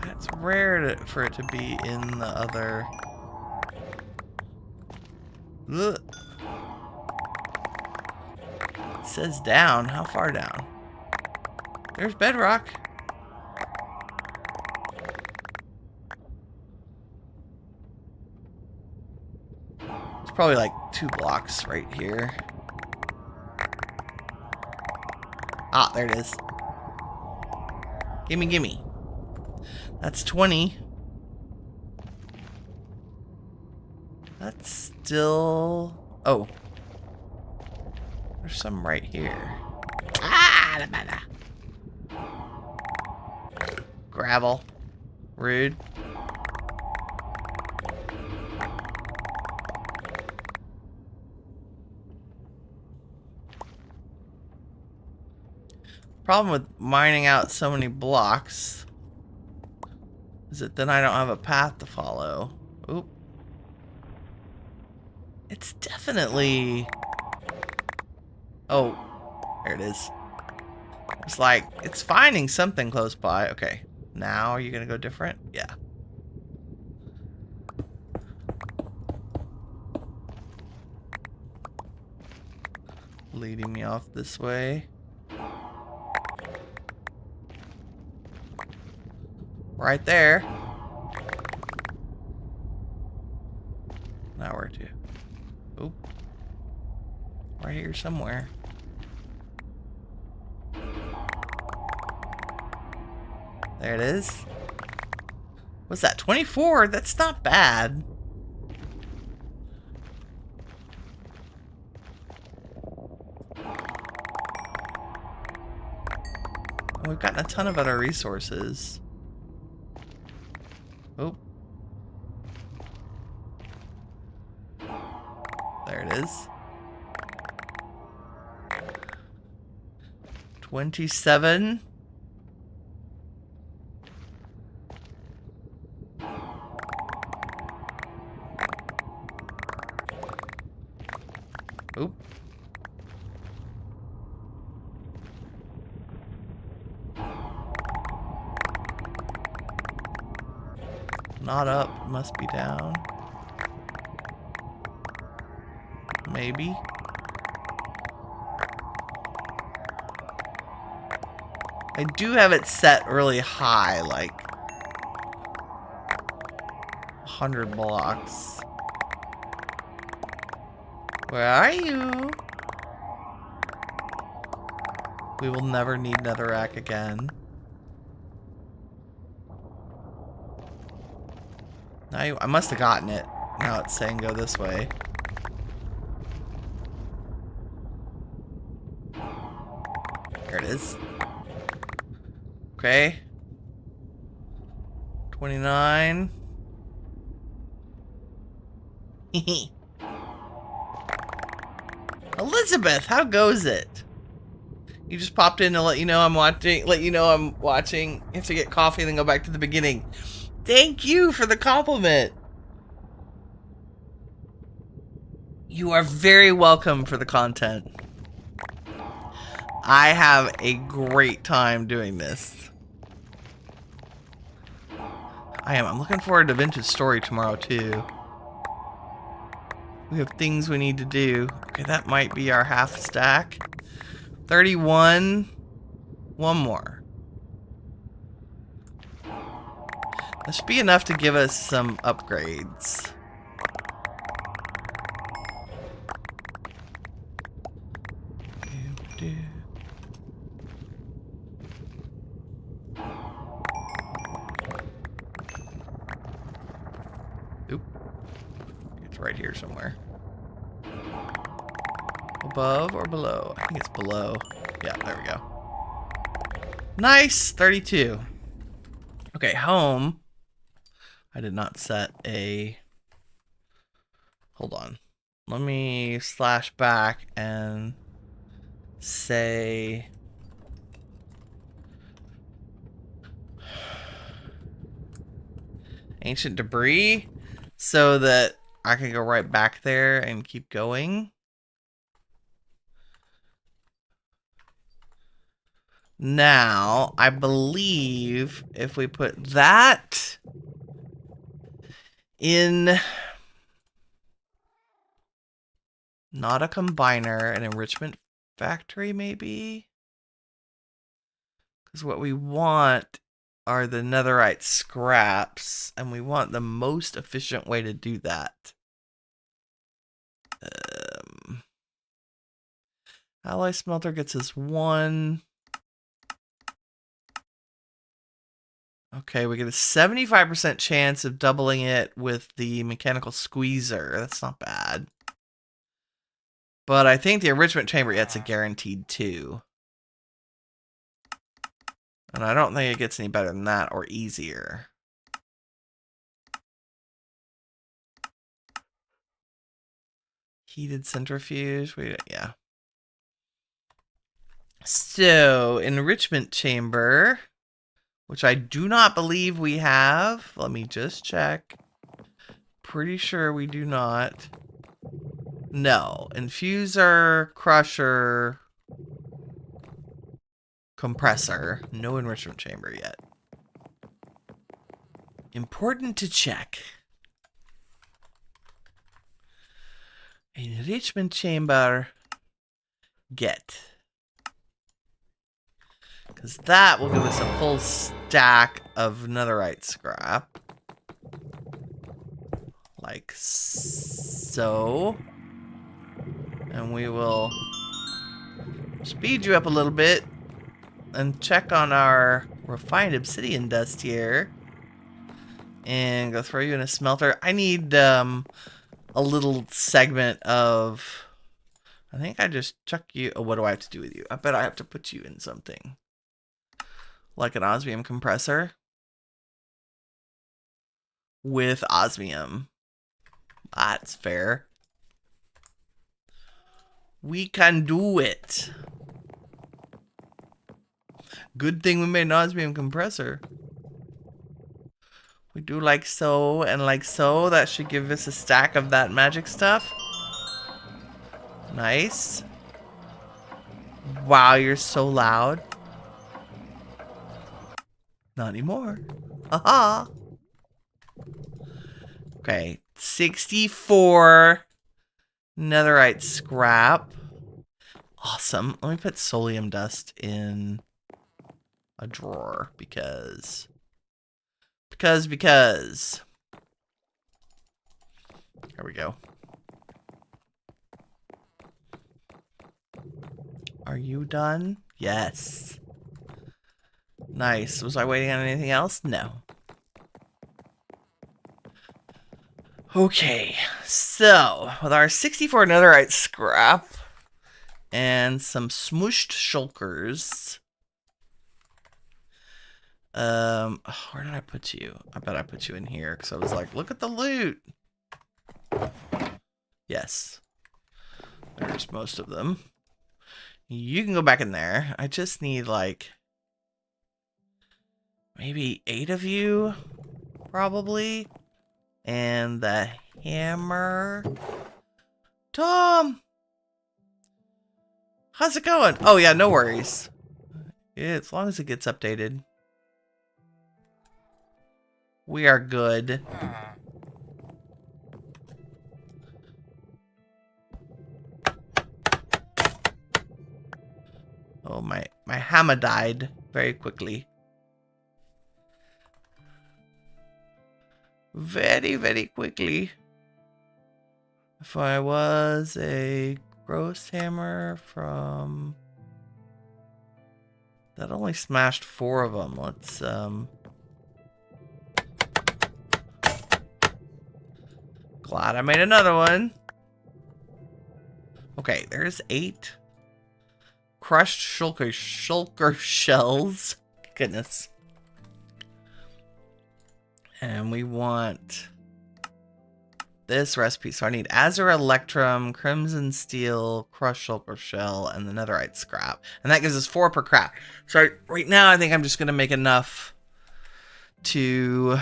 It's rare for it to be in the other... Ugh. It says down. How far down? There's bedrock. It's probably like 2 blocks right here. Ah, there it is. Gimme, gimme. That's 20. That's still... oh. There's some right here. Ah! Gravel. Rude. Problem with mining out so many blocks Is it then I don't have a path to follow? Oop. It's definitely... Oh, there it is. It's like, it's finding something close by. Okay, now are you gonna go different? Yeah. Leading me off this way. Right there. Now where to? Oop. Right here somewhere. There it is. What's that? 24? That's not bad. And we've gotten a ton of other resources. Oh. There it is. 27. Oop. Not up, must be down. Maybe. I do have it set really high, like 100 blocks. Where are you? We will never need netherrack again. I must have gotten it. Now it's saying go this way. There it is. Okay. 29. Elizabeth, how goes it? You just popped in to let you know I'm watching. You have to get coffee and then go back to the beginning. Thank you for the compliment. You are very welcome for the content. I have a great time doing this. I'm looking forward to Vintage Story tomorrow too. We have things we need to do. Okay, that might be our half stack. 31. One more. That should be enough to give us some upgrades. Oop. It's right here somewhere. Above or below? I think it's below. Yeah, there we go. Nice! 32. Okay, home. I did not set a... Hold on. Let me slash back and say... Ancient debris, so that I can go right back there and keep going. Now, I believe if we put that in, not a combiner, an enrichment factory maybe? Because what we want are the netherite scraps, and we want the most efficient way to do that. Alloy smelter gets us 1. Okay, we get a 75% chance of doubling it with the mechanical squeezer. That's not bad. But I think the enrichment chamber, it's a guaranteed 2. And I don't think it gets any better than that or easier. Heated centrifuge. Yeah. So, enrichment chamber which I do not believe we have. Let me just check. Pretty sure we do not. No. Infuser, crusher, compressor. No enrichment chamber yet. Important to check. Enrichment chamber. Get. Because that will give us a full stack of netherite scrap. Like so. And we will speed you up a little bit and check on our refined obsidian dust here. And go throw you in a smelter. I need a little segment of... I think I just chuck you... Oh, what do I have to do with you? I bet I have to put you in something. Like an osmium compressor. With osmium. That's fair. We can do it. Good thing we made an osmium compressor. We do like so and like so. That should give us a stack of that magic stuff. Nice. Wow, you're so loud. Not anymore. Haha. Okay, 64 netherite scrap. Awesome. Let me put solium dust in a drawer because. Here we go. Are you done? Yes. Nice. Was I waiting on anything else? No. Okay, so with our 64 netherite scrap and some smooshed shulkers. Where did I put you? I bet I put you in here because I was like, look at the loot. Yes. There's most of them. You can go back in there. I just need like maybe 8 of you, probably. And the hammer. Tom! How's it going? Oh yeah, no worries. Yeah, as long as it gets updated. We are good. Oh, my hammer died very quickly. Very, very quickly. If I was a gross hammer from... That only smashed 4 of them. Let's, Glad I made another one. Okay, there's 8. Crushed shulker shells. Goodness. And we want this recipe. So I need azure electrum, crimson steel, crushed shulker shell, and the netherite scrap. And that gives us 4 per craft. So right now I think I'm just going to make enough to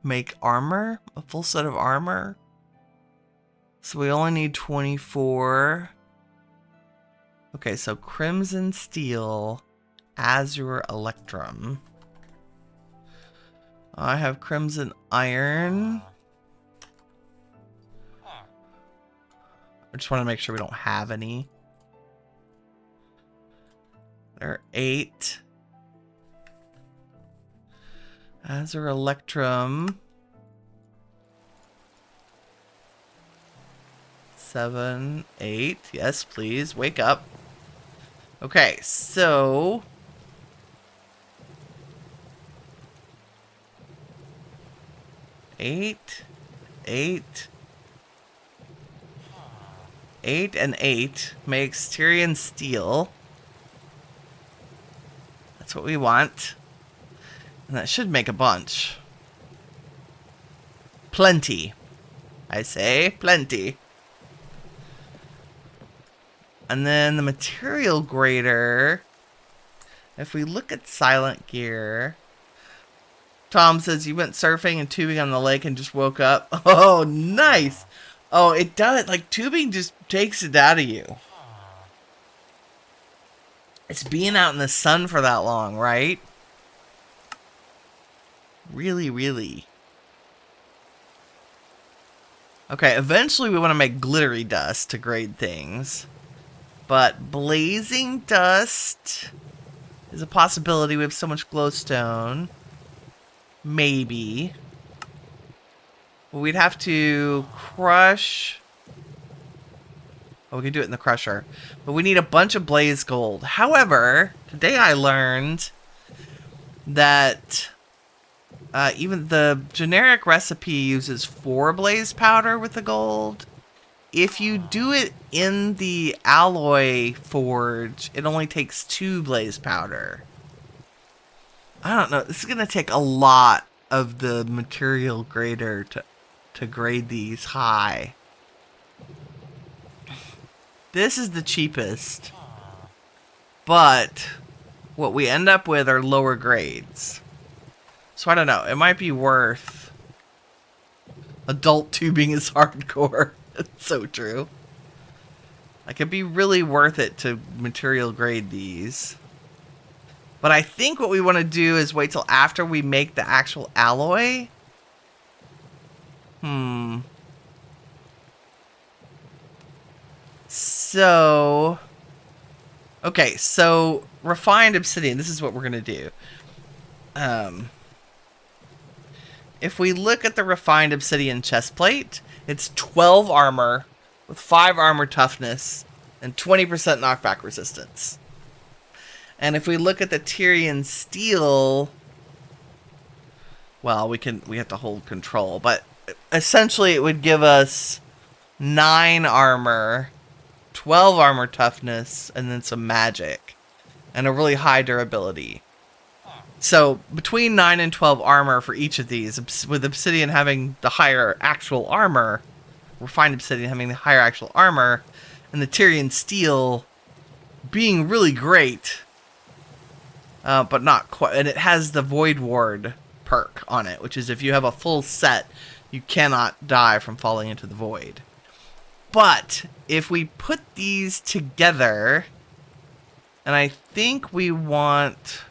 make armor. A full set of armor. So we only need 24. Okay, so crimson steel, azure electrum. I have crimson iron. I just want to make sure we don't have any. There are 8. Azure electrum. 7, 8. Yes, please. Wake up. Okay, so... Eight, 8 and 8 makes Tyrian steel. That's what we want. And that should make a bunch. Plenty. I say plenty. And then the material grader. If we look at silent gear, Tom says you went surfing and tubing on the lake and just woke up. Oh, nice. Oh, it does. Like, tubing just takes it out of you. It's being out in the sun for that long, right? Really, really. Okay, eventually we want to make glittery dust to grade things. But blazing dust is a possibility. We have so much glowstone. Maybe. Well, we'd have to crush... Oh, we can do it in the crusher. But we need a bunch of blaze gold. However, today I learned that even the generic recipe uses 4 blaze powder with the gold. If you do it in the alloy forge, it only takes 2 blaze powder. I don't know. This is going to take a lot of the material grader to grade these high. This is the cheapest. But what we end up with are lower grades. So I don't know. It might be worth... Adult tubing is hardcore. That's so true. Like, it'd be really worth it to material grade these. But I think what we want to do is wait till after we make the actual alloy. So... Okay, so refined obsidian. This is what we're going to do. If we look at the refined obsidian chestplate, it's 12 armor with 5 armor toughness and 20% knockback resistance. And if we look at the Tyrian steel, well, we have to hold control, but essentially it would give us 9 armor, 12 armor toughness, and then some magic, and a really high durability. So between 9 and 12 armor for each of these, with obsidian having the higher actual armor, refined obsidian having the higher actual armor, and the Tyrian steel being really great, but not quite. And it has the Void Ward perk on it, which is if you have a full set, you cannot die from falling into the void. But if we put these together, and I think we want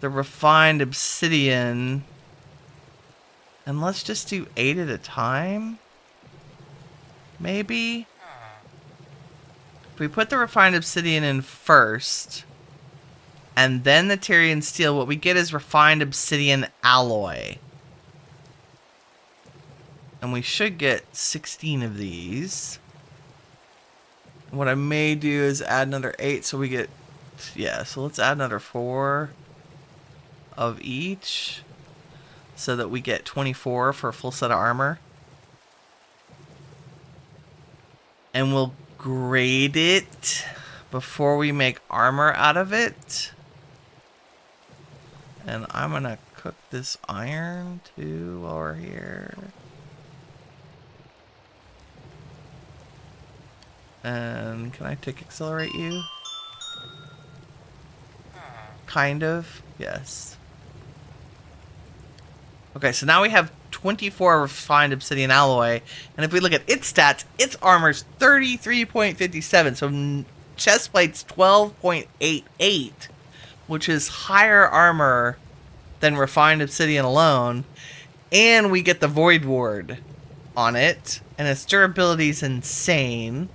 the refined obsidian, and let's just do 8 at a time, maybe? If we put the refined obsidian in first, and then the Tyrian steel, what we get is refined obsidian alloy. And we should get 16 of these. What I may do is add another 8, so we get... Yeah, so let's add another 4 of each, so that we get 24 for a full set of armor. And we'll grade it before we make armor out of it. And I'm gonna cook this iron too while we're here. And can I tick accelerate you? Kind of, yes. Okay, so now we have 24 refined obsidian alloy, and if we look at its stats, its armor's 33.57, so chestplate's 12.88, which is higher armor than refined obsidian alone, and we get the Void Ward on it, and its durability's insane.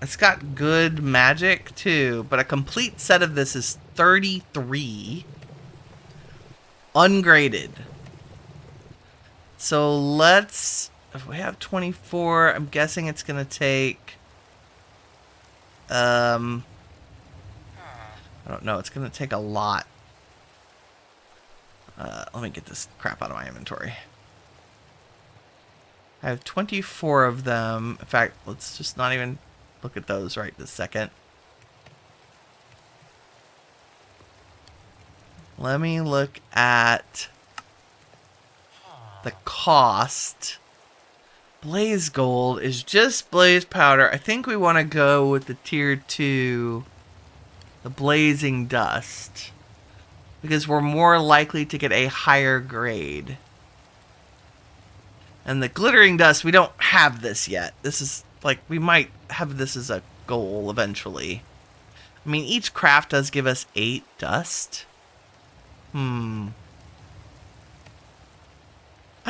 It's got good magic, too, but a complete set of this is 33. Ungraded. So let's... If we have 24, I'm guessing it's going to take... I don't know. It's going to take a lot. Let me get this crap out of my inventory. I have 24 of them. In fact, let's just not even... look at those right this second. Let me look at the cost Blaze gold is just blaze powder. I think we want to go with the tier 2, the blazing dust, because we're more likely to get a higher grade. And the glittering dust, we don't have this yet. This is like, we might have this as a goal eventually. I mean, each craft does give us 8 dust. I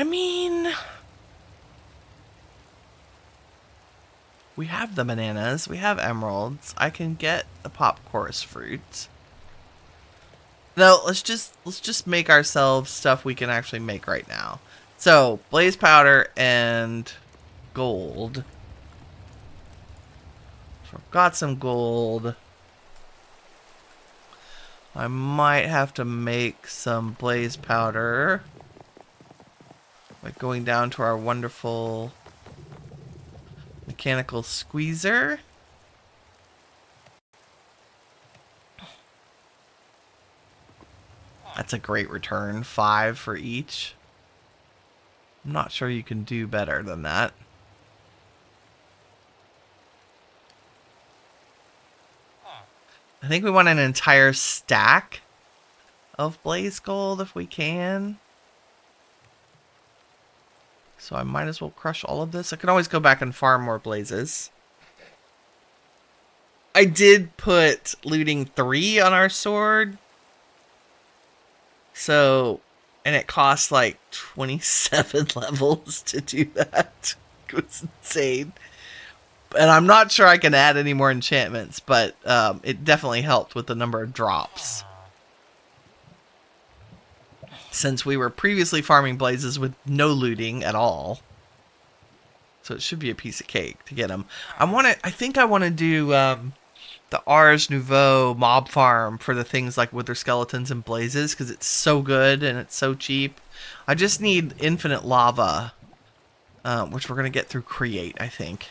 mean, we have the bananas, we have emeralds. I can get the pop chorus fruit. No, let's just make ourselves stuff we can actually make right now. So, blaze powder and gold. So I've got some gold. I might have to make some blaze powder. Like going down to our wonderful mechanical squeezer. That's a great return. 5 for each. I'm not sure you can do better than that. I think we want an entire stack of blaze gold if we can. So I might as well crush all of this. I can always go back and farm more blazes. I did put looting 3 on our sword. So, and it costs like 27 levels to do that. It was insane. And I'm not sure I can add any more enchantments, but it definitely helped with the number of drops. Since we were previously farming blazes with no looting at all. So it should be a piece of cake to get them. I think I want to do the Ars Nouveau mob farm for the things like wither skeletons and blazes, because it's so good and it's so cheap. I just need infinite lava, which we're going to get through create, I think,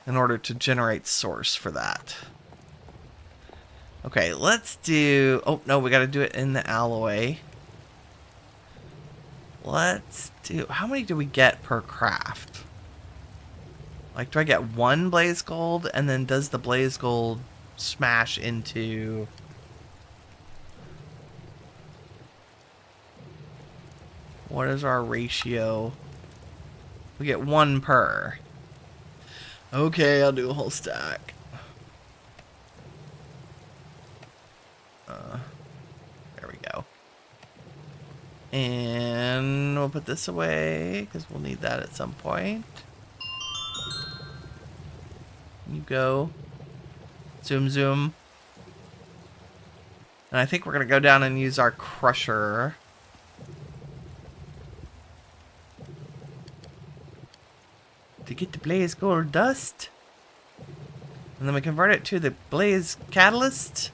in order to generate source for that. Okay, let's do... Oh, no, we got to do it in the alloy. Let's do... How many do we get per craft? Like, do I get 1 blaze gold? And then does the blaze gold smash into... What is our ratio? We get 1 per. Okay, I'll do a whole stack. There we go. And we'll put this away, because we'll need that at some point. You go. Zoom, zoom. And I think we're going to go down and use our crusher. To get the blaze gold dust. And then we convert it to the blaze catalyst.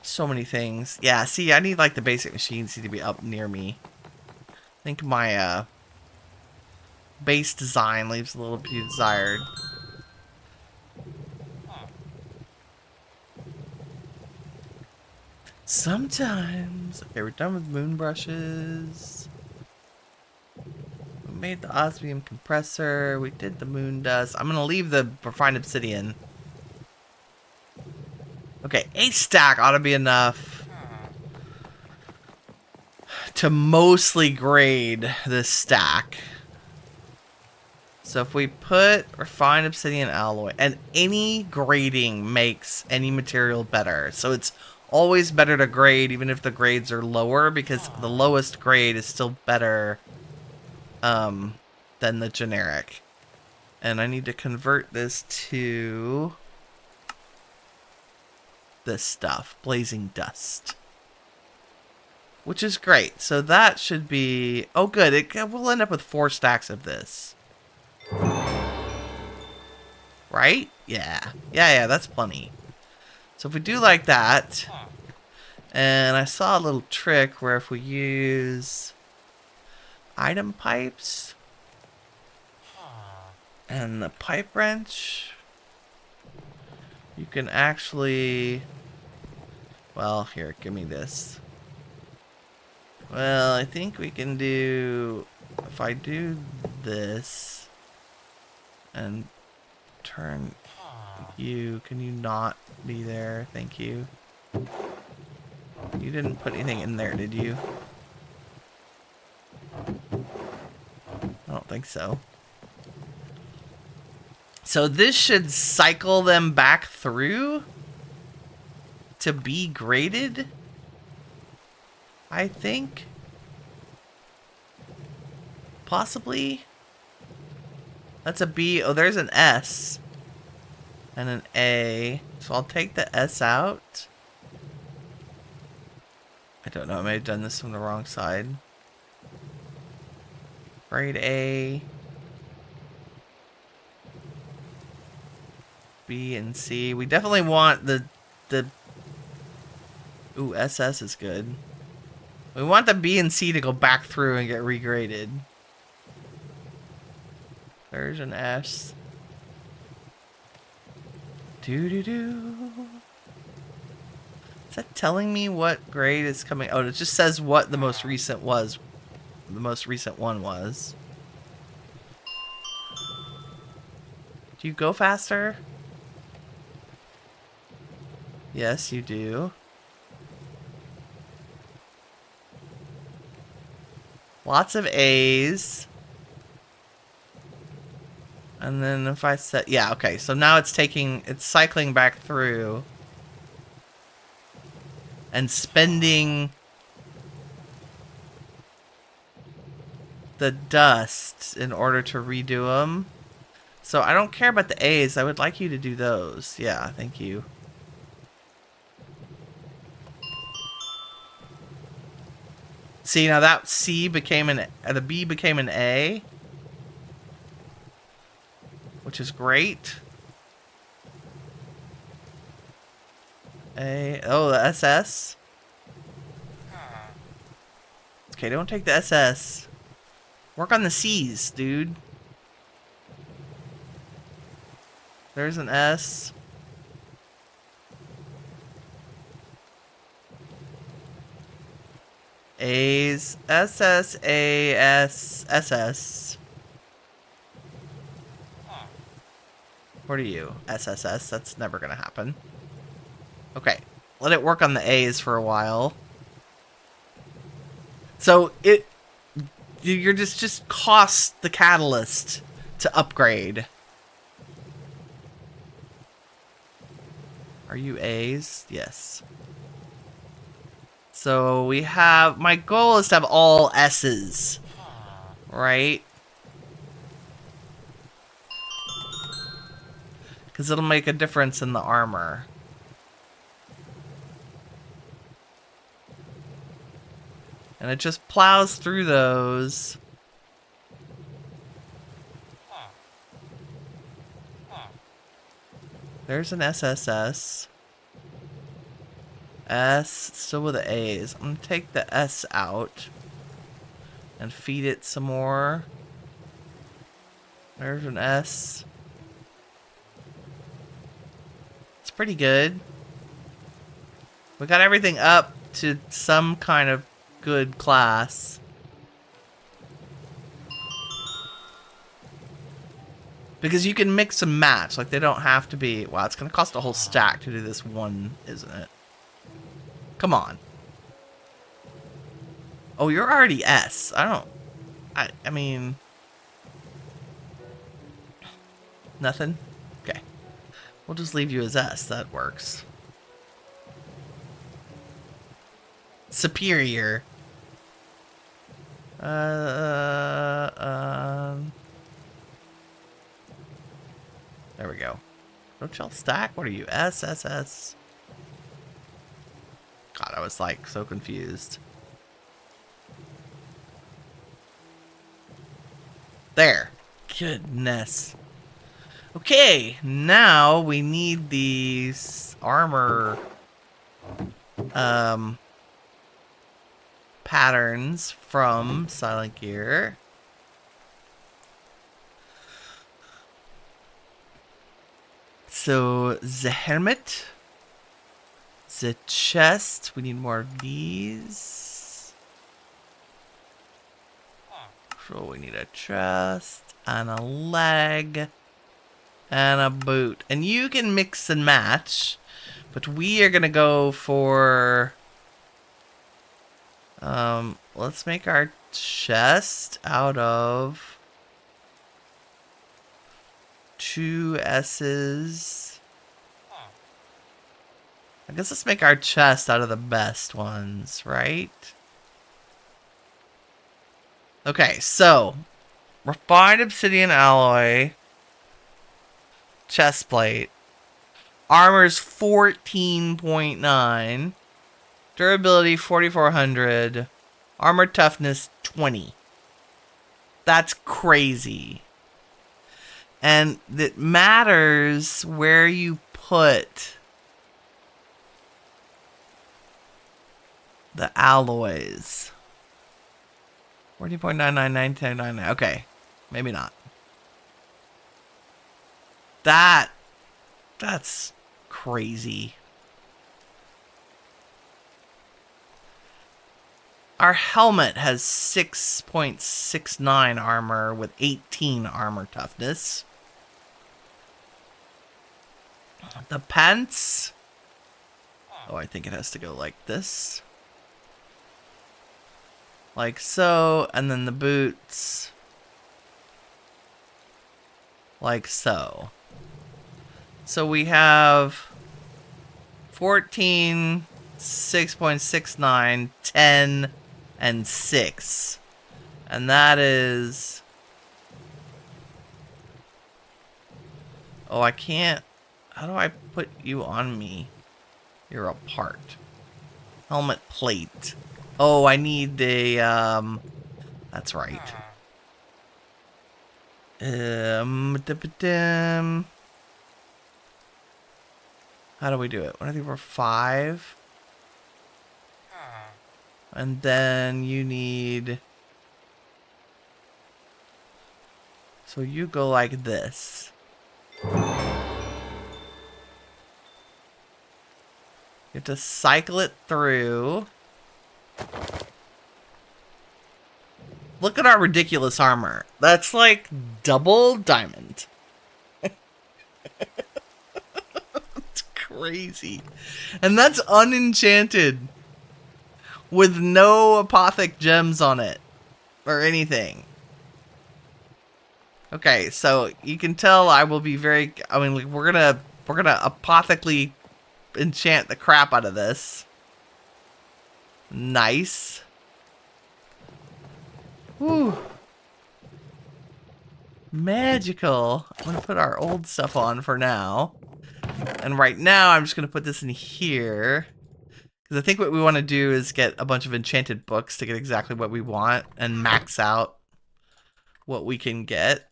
So many things. Yeah, see, I need like the basic machines need to be up near me. I think my base design leaves a little bit desired. Sometimes. Okay, we're done with moon brushes. We made the osmium compressor. We did the moon dust. I'm gonna leave the refined obsidian. Okay, 8 stack ought to be enough to mostly grade this stack. So if we put refined obsidian alloy, and any grading makes any material better. So it's always better to grade even if the grades are lower, because the lowest grade is still better than the generic. And I need to convert this to this stuff, blazing dust, which is great. So that should be, oh good, we'll end up with 4 stacks of this, right? Yeah, that's plenty. So if we do like that, and I saw a little trick where if we use item pipes and the pipe wrench, you can actually, well, here, give me this. Well, I think we can do, if I do this and turn you. Can you not be there? Thank you. You didn't put anything in there, did you? I don't think so. So this should cycle them back through to be graded, I think. Possibly. That's a B. Oh, there's an S and an A. So I'll take the S out. I don't know. I may have done this from the wrong side. Grade A. B and C. We definitely want the ooh, SS is good. We want the B and C to go back through and get regraded. There's an S. Doo-doo-doo. Is that telling me what grade is coming? Oh, it just says what the most recent was. The most recent one was. Do you go faster? Yes, you do. Lots of A's. And then if I set, yeah, okay. So now it's cycling back through and spending the dust in order to redo them. So I don't care about the A's. I would like you to do those. Yeah, thank you. See, now that C became the B became an A, which is great. A, oh, the SS. Okay, don't take the SS. Work on the C's, dude. There's an S. A's, SS, A, S, SS. What are you? SSS, that's never gonna happen. Okay, let it work on the A's for a while. So you're just cost the catalyst to upgrade. Are you A's? Yes. So we have, my goal is to have all S's, right? Because it'll make a difference in the armor. And it just plows through those. There's an SSS. S, still with the A's. I'm going to take the S out and feed it some more. There's an S. It's pretty good. We got everything up to some kind of good class. Because you can mix and match. Like, they don't have to be... Wow, it's going to cost a whole stack to do this one, isn't it? Come on. Oh, you're already S. I mean... Nothing? Okay. We'll just leave you as S. That works. Superior. There we go. Don't y'all stack? What are you? S, S, S. God, I was like so confused. There. Goodness. Okay, now we need these armor patterns from Silent Gear. So the helmet, the chest, we need more of these. So we need a chest and a leg and a boot. And you can mix and match, but we are gonna go for let's make our chest out of 2 S's. I guess let's make our chest out of the best ones, right? Okay, so refined obsidian alloy, chest plate, armor's 14.9, durability 4400, armor toughness 20. That's crazy. And it matters where you put the alloys. 14.999999. Okay. Maybe not. That's crazy. Our helmet has 6.69 armor with 18 armor toughness. The pants. Oh, I think it has to go like this. Like so, and then the boots. Like so. So we have 14, 6.69, 10, and 6. And that is... Oh, I can't... How do I put you on me? You're a part. Helmet plate. Oh, I need a, That's right. How do we do it? 1, 2, 3, 4, 5. And then you need... So you go like this. You have to cycle it through. Look at our ridiculous armor. That's like double diamond. It's crazy. And that's unenchanted. With no apothec gems on it. Or anything. Okay, so you can tell I will be very... I mean, like, we're gonna apothecally enchant the crap out of this. Nice. Whew. Magical. I'm gonna put our old stuff on for now. And right now, I'm just gonna put this in here. Because I think what we want to do is get a bunch of enchanted books to get exactly what we want. And max out what we can get.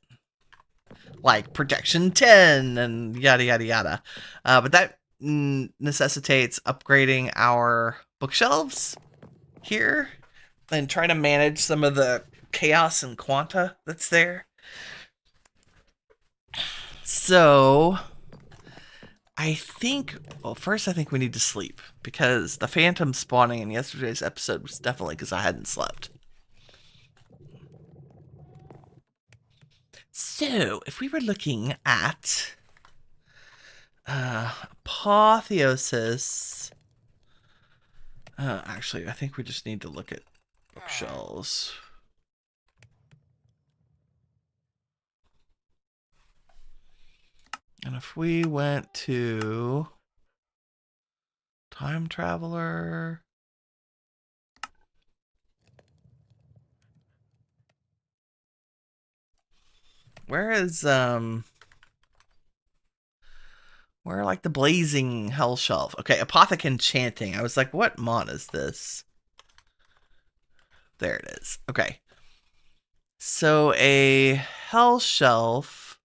Like protection 10 and yada yada yada. But that necessitates upgrading our bookshelves here and trying to manage some of the chaos and quanta that's there. So I think, well, first I think we need to sleep because the phantom spawning in yesterday's episode was definitely because I hadn't slept. So if we were looking at apotheosis, actually, I think we just need to look at bookshelves. And if we went to time traveler, where is where are like the blazing hell shelf? Okay, apothec enchanting. I was like, what mod is this? There it is. Okay. So a hell shelf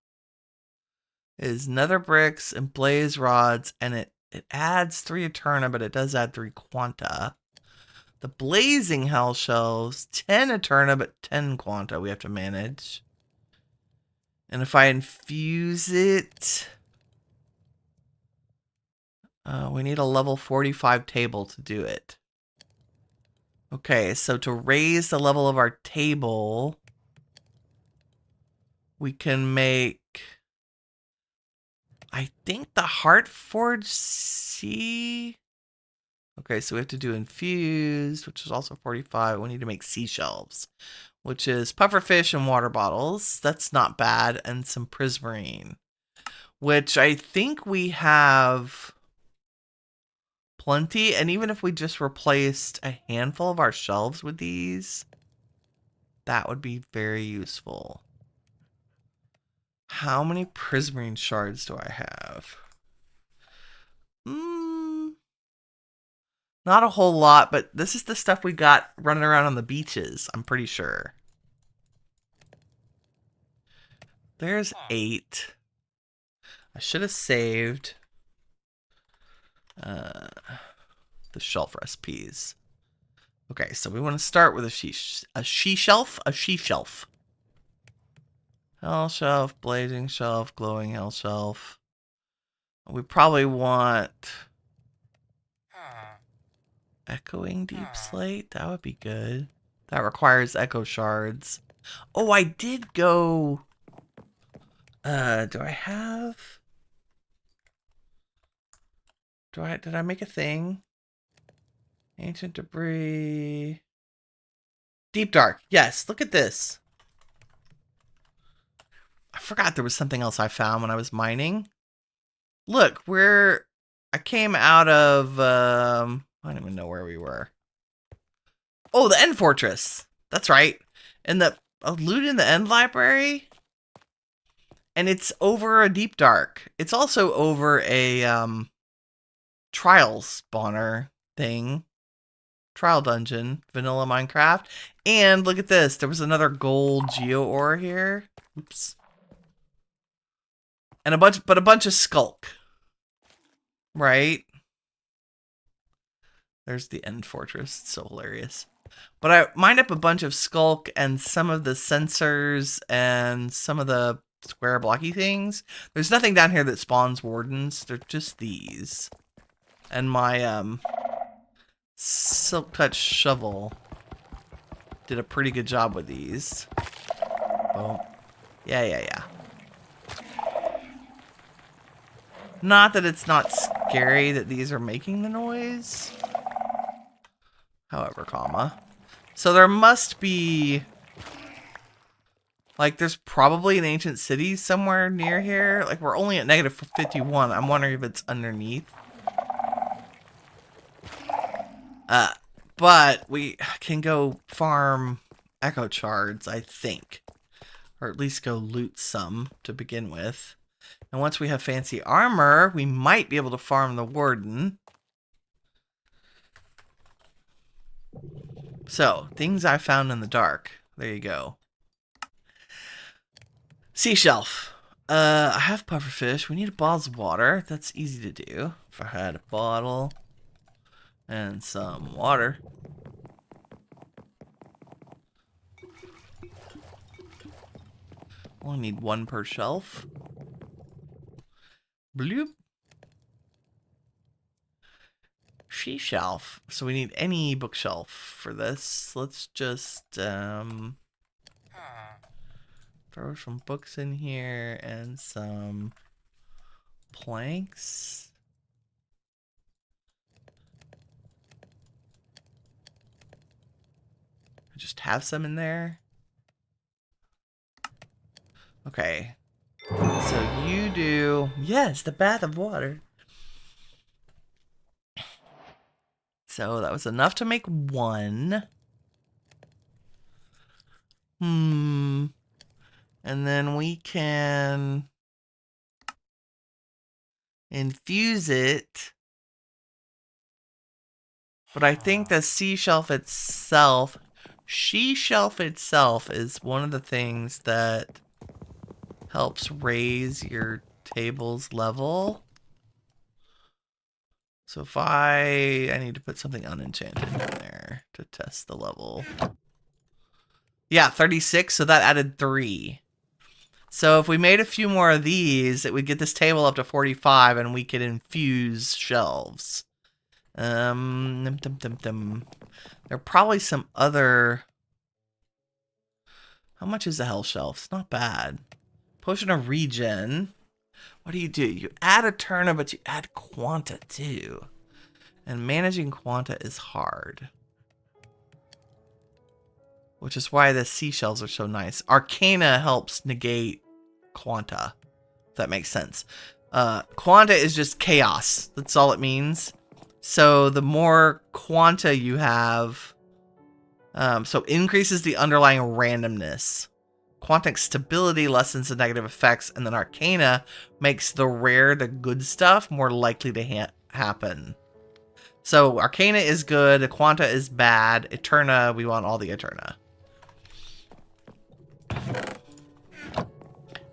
is nether bricks and blaze rods, and it adds 3 Eterna, but it does add 3 Quanta. The blazing hell shelves, 10 Eterna, but 10 Quanta we have to manage. And if I infuse it, we need a level 45 table to do it. Okay, so to raise the level of our table, We can make, I think, the Heartforged C. Okay, so we have to do infused, which is also 45. We need to make seashells, which is pufferfish and water bottles. That's not bad. And some prismarine, which I think we have plenty. And even if we just replaced a handful of our shelves with these, that would be very useful. How many prismarine shards do I have? Not a whole lot, but this is the stuff we got running around on the beaches, I'm pretty sure. There's 8. I should have saved the shelf recipes. Okay, so we want to start with a she shelf. Hell shelf, blazing shelf, glowing hell shelf. We probably want echoing deep slate. That would be good. That requires echo shards. Oh, I did go. Do I have? Did I make a thing? Ancient debris. Deep dark. Yes, look at this. I forgot there was something else I found when I was mining. Look, I came out of, I don't even know where we were. Oh, the End Fortress. That's right. And the loot in the End Library. And it's over a Deep Dark. It's also over a trial spawner thing. Trial dungeon. Vanilla Minecraft. And look at this. There was another gold geo ore here. Oops. And a bunch of skulk. Right? There's the End Fortress. It's so hilarious. But I mined up a bunch of skulk and some of the sensors and some of the square blocky things. There's nothing down here that spawns wardens. They're just these. And my silk touch shovel did a pretty good job with these. Boom. Yeah. Not that it's not scary that these are making the noise. However, comma. So there must be, like, there's probably an ancient city somewhere near here. Like, we're only at negative 51. I'm wondering if it's underneath. But we can go farm echo shards, I think. Or at least go loot some to begin with. And once we have fancy armor, we might be able to farm the warden. So, things I found in the dark. There you go. Sea shelf. I have pufferfish. We need bottles of water. That's easy to do. If I had a bottle and some water. Only need 1 per shelf. Bloop. She shelf. So we need any bookshelf for this. Let's just throw some books in here and some planks. Just have some in there. Okay. So you do, yes, the bath of water. So that was enough to make 1. And then we can infuse it. But I think the she shelf itself is one of the things that helps raise your table's level. So if I need to put something unenchanted in there to test the level. Yeah, 36, so that added 3. So if we made a few more of these, it would get this table up to 45 and we could infuse shelves. There are probably some other... How much is the hell shelf? It's not bad. Potion of regen. What do? You add Eterna, but you add Quanta too. And managing Quanta is hard. Which is why the seashells are so nice. Arcana helps negate Quanta, if that makes sense. Quanta is just chaos. That's all it means. So the more Quanta you have, so increases the underlying randomness. Quantic stability lessens the negative effects, and then Arcana makes the rare, the good stuff, more likely to happen. So Arcana is good, Quanta is bad, Eterna, we want all the Eterna.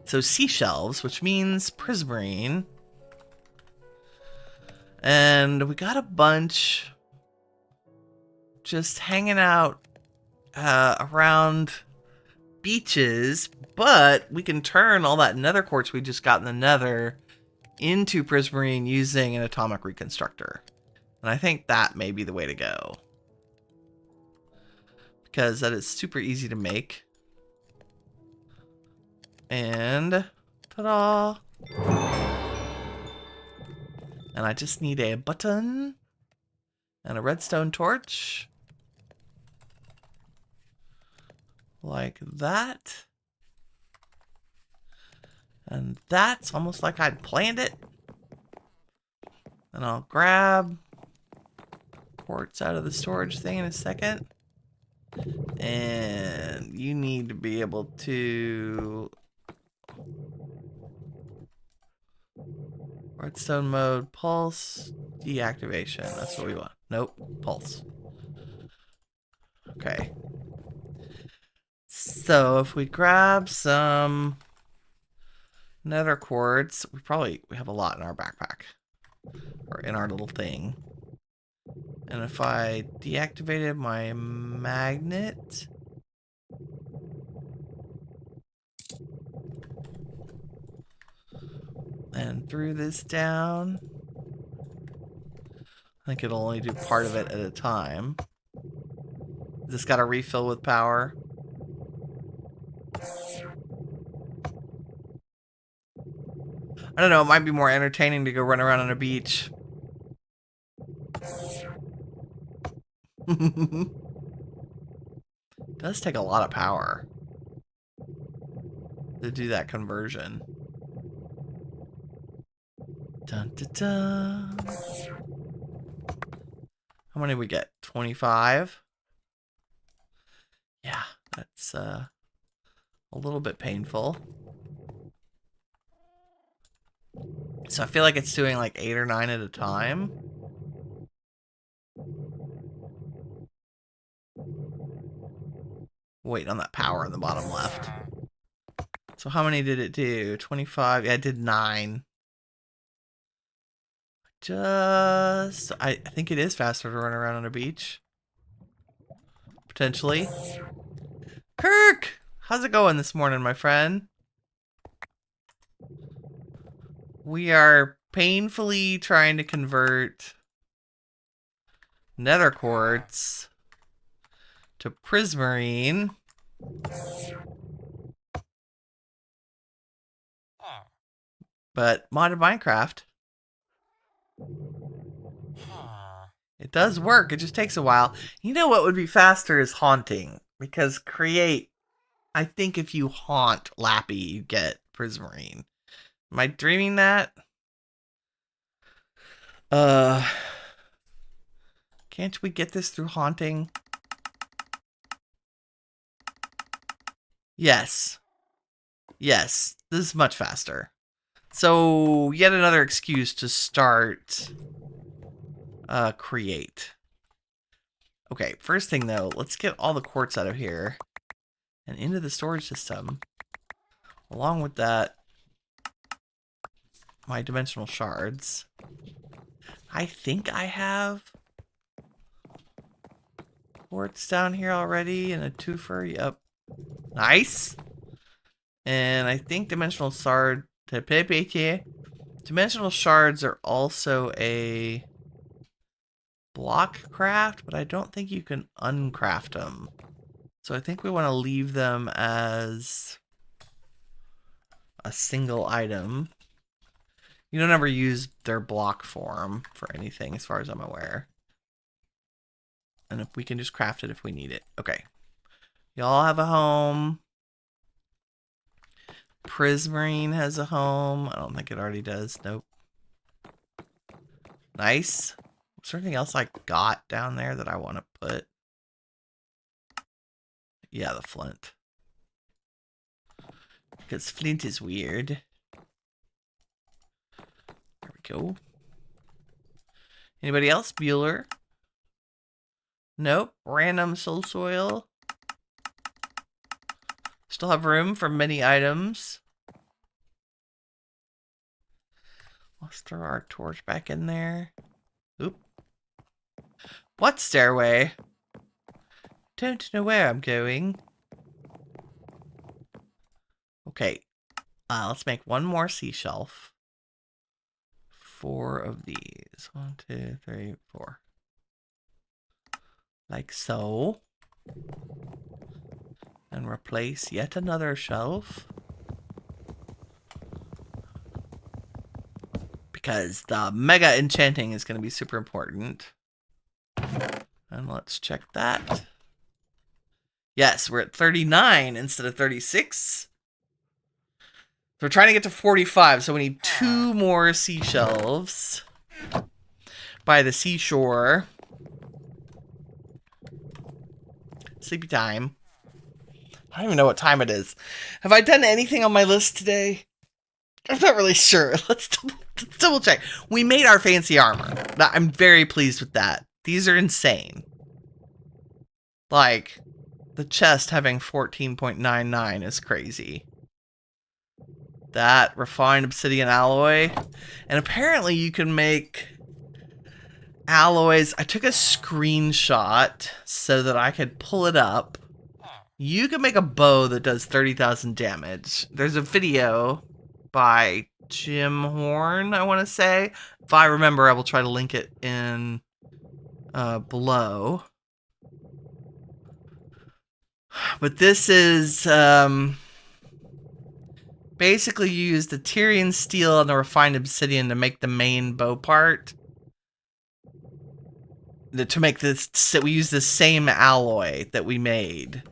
So seashells, which means prismarine. And we got a bunch just hanging out around beaches, but we can turn all that nether quartz we just got in the nether into prismarine using an atomic reconstructor. And I think that may be the way to go. Because that is super easy to make. And ta-da! And I just need a button and a redstone torch. Like that. And that's almost like I'd planned it. And I'll grab quartz out of the storage thing in a second. And you need to be able to... Redstone mode, pulse, deactivation. That's what we want. Nope, pulse. Okay. So if we grab some nether quartz, we have a lot in our backpack. Or in our little thing. And if I deactivated my magnet... and threw this down. I think it'll only do part of it at a time. This got to refill with power. I don't know, it might be more entertaining to go run around on a beach. It does take a lot of power to do that conversion. Dun, dun, dun. How many we get? 25? Yeah, that's a little bit painful. So I feel like it's doing like 8 or 9 at a time. Wait on that power in the bottom left. So how many did it do? 25? Yeah, it did 9. I think it is faster to run around on a beach. Potentially. Kirk! How's it going this morning, my friend? We are painfully trying to convert nether quartz to prismarine. But modded Minecraft. It does work. It just takes a while. You know what would be faster is haunting. Because create, I think if you haunt Lappy, you get prismarine. Am I dreaming that? Can't we get this through haunting? Yes. Yes. This is much faster. So, yet another excuse to start create. Okay, first thing though, let's get all the quartz out of here and into the storage system. Along with that, my dimensional shards. I think I have quartz down here already and a twofer. Yep. Nice. And I think dimensional shards are also a block craft, but I don't think you can uncraft them. So I think we want to leave them as a single item. You don't ever use their block form for anything as far as I'm aware. And if we can just craft it if we need it. Okay. Y'all have a home. Prismarine has a home. I don't think it already does. Nope. Nice. Is there anything else I got down there that I want to put? Yeah, the flint. Because flint is weird. There we go. Anybody else? Bueller? Nope. Random soul soil. Still have room for many items. Let's throw our torch back in there. Oop. What stairway? Don't know where I'm going. Okay. Let's make one more sea shelf. 4 of these. 1, 2, 3, 4. Like so. And replace yet another shelf. Because the mega enchanting is going to be super important. And let's check that. Yes, we're at 39 instead of 36. So we're trying to get to 45, so we need 2 more seashelves by the seashore. Sleepy time. I don't even know what time it is. Have I done anything on my list today? I'm not really sure. Let's double check. We made our fancy armor. I'm very pleased with that. These are insane. Like, the chest having 14.99 is crazy. That refined obsidian alloy. And apparently you can make alloys. I took a screenshot so that I could pull it up. You can make a bow that does 30,000 damage. There's a video by Jim Horn, I want to say. If I remember, I will try to link it in below. But this is basically you use the Tyrian steel and the refined obsidian to make the main bow part. To make this, we use the same alloy that we made.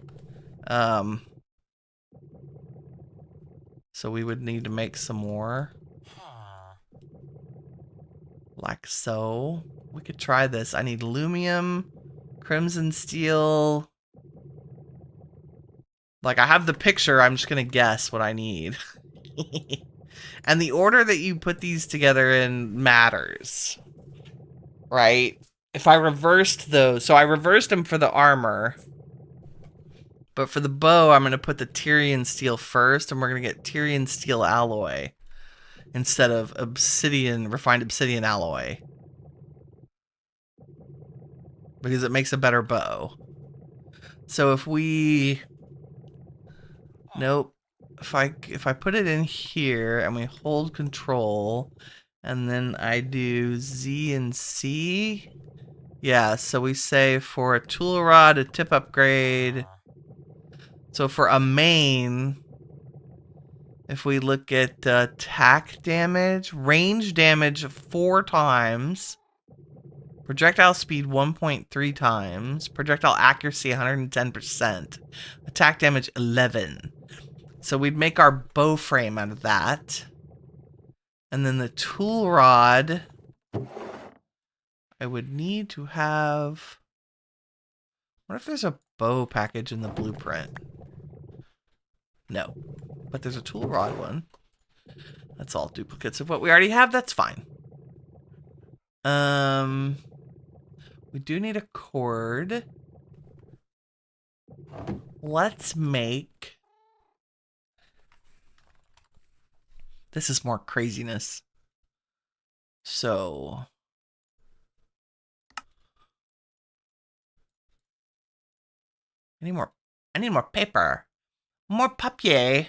So we would need to make some more. Like so. We could try this. I need aluminum, crimson steel. Like, I have the picture. I'm just going to guess what I need. And the order that you put these together in matters. Right? If I reversed those. So I reversed them for the armor. But for the bow, I'm going to put the Tyrian steel first. And we're going to get Tyrian steel alloy. Instead of obsidian, refined obsidian alloy. Because it makes a better bow. So if we... Nope. If I put it in here and we hold control and then I do Z and C. Yeah, so we say for a tool rod, a tip upgrade. So for a main, if we look at attack damage, range damage 4 times, projectile speed 1.3 times, projectile accuracy 110%, attack damage 11. So we'd make our bow frame out of that. And then the tool rod, I would need to have... What if there's a bow package in the blueprint? No. But there's a tool rod one. That's all duplicates of what we already have. That's fine. We do need a cord. Let's make... This is more craziness. So... I need more paper. More papier.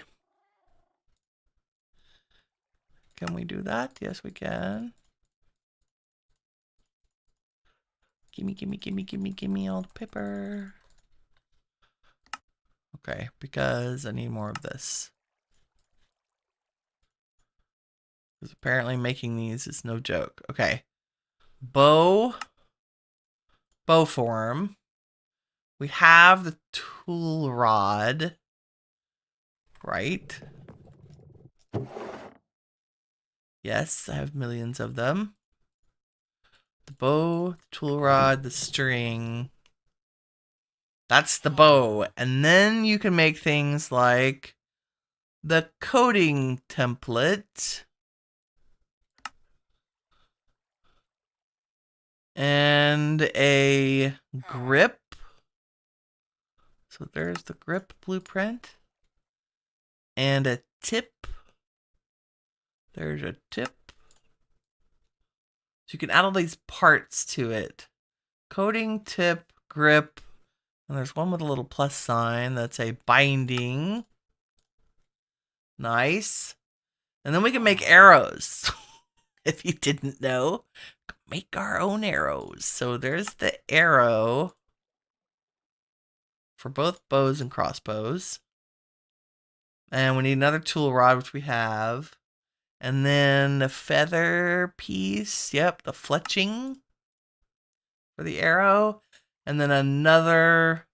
Can we do that? Yes, we can. Gimme all the paper. Okay, because I need more of this. Because apparently making these is no joke. Okay. Bow form. We have the tool rod. Right? Yes, I have millions of them. The bow, the tool rod, the string. That's the bow. And then you can make things like the coding template. And a grip. So there's the grip blueprint. And a tip. There's a tip. So you can add all these parts to it. Coding, tip, grip. And there's one with a little plus sign. That's a binding. Nice. And then we can make arrows. If you didn't know. Make our own arrows. So there's the arrow. For both bows and crossbows. And we need another tool rod, which we have. And then the feather piece. Yep, the fletching for the arrow. And then another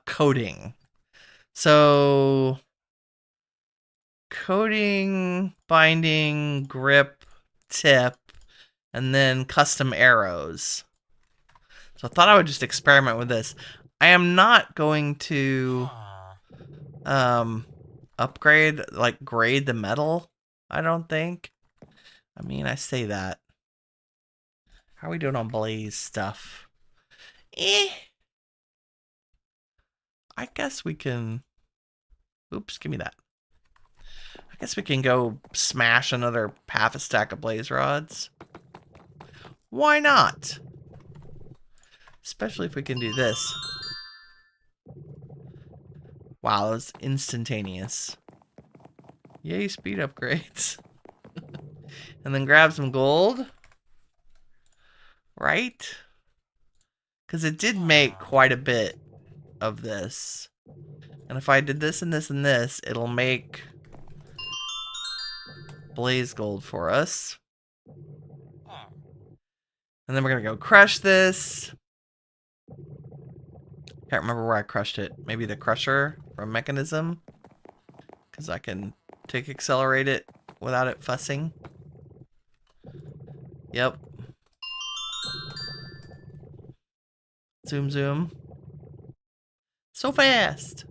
coating. So coating, binding, grip, tip, and then custom arrows. So I thought I would just experiment with this. I am not going to upgrade, like grade the metal, I don't think. I mean, I say that. How are we doing on blaze stuff? I guess we can... Oops, give me that. I guess we can go smash another half a stack of blaze rods. Why not? Especially if we can do this. Wow, that was instantaneous. Yay, speed upgrades. And then grab some gold. Right? Because it did make quite a bit of this. And if I did this and this and this, it'll make blaze gold for us. And then we're going to go crush this. Can't remember where I crushed it. Maybe the crusher from mechanism. Because I can accelerate it without it fussing. Yep. Zoom, zoom. So fast.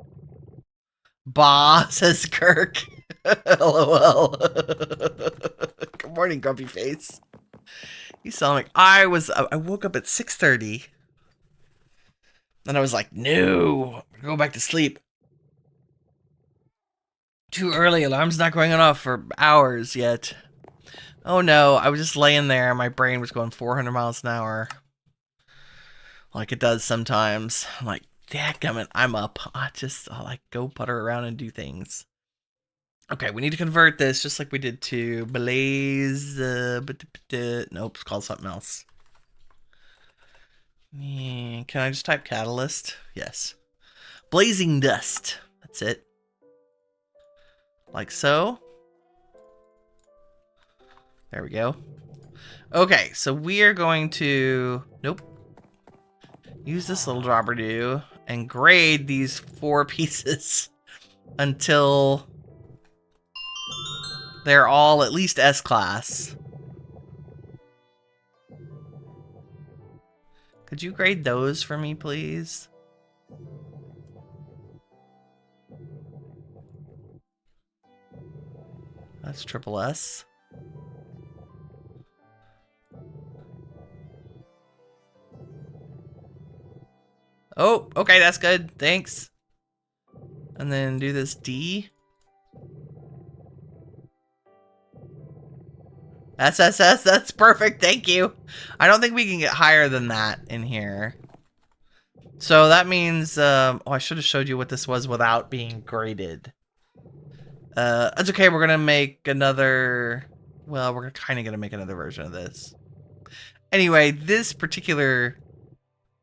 Bah, says Kirk. LOL. Good morning, grumpy face. You sound like I woke up at 6:30. Then I was like, no, go back to sleep. Too early, alarm's not going off for hours yet. Oh no, I was just laying there, my brain was going 400 miles an hour. Like it does sometimes. I'm like, dadgummit, I'm up. I'll like go putter around and do things. Okay, we need to convert this just like we did to blaze. Nope, it's called something else. Can I just type catalyst? Yes. Blazing dust. That's it. Like so. There we go. Okay, so we are going to... Nope. Use this little dropper do and grade these 4 pieces until they're all at least S-class. Could you grade those for me, please? That's triple S. Oh, okay, that's good. Thanks. And then do this D. SSS, that's perfect. Thank you. I don't think we can get higher than that in here. So that means, oh, I should have showed you what this was without being graded. That's okay. We're going to make another, well, we're kind of going to make another version of this. Anyway, this particular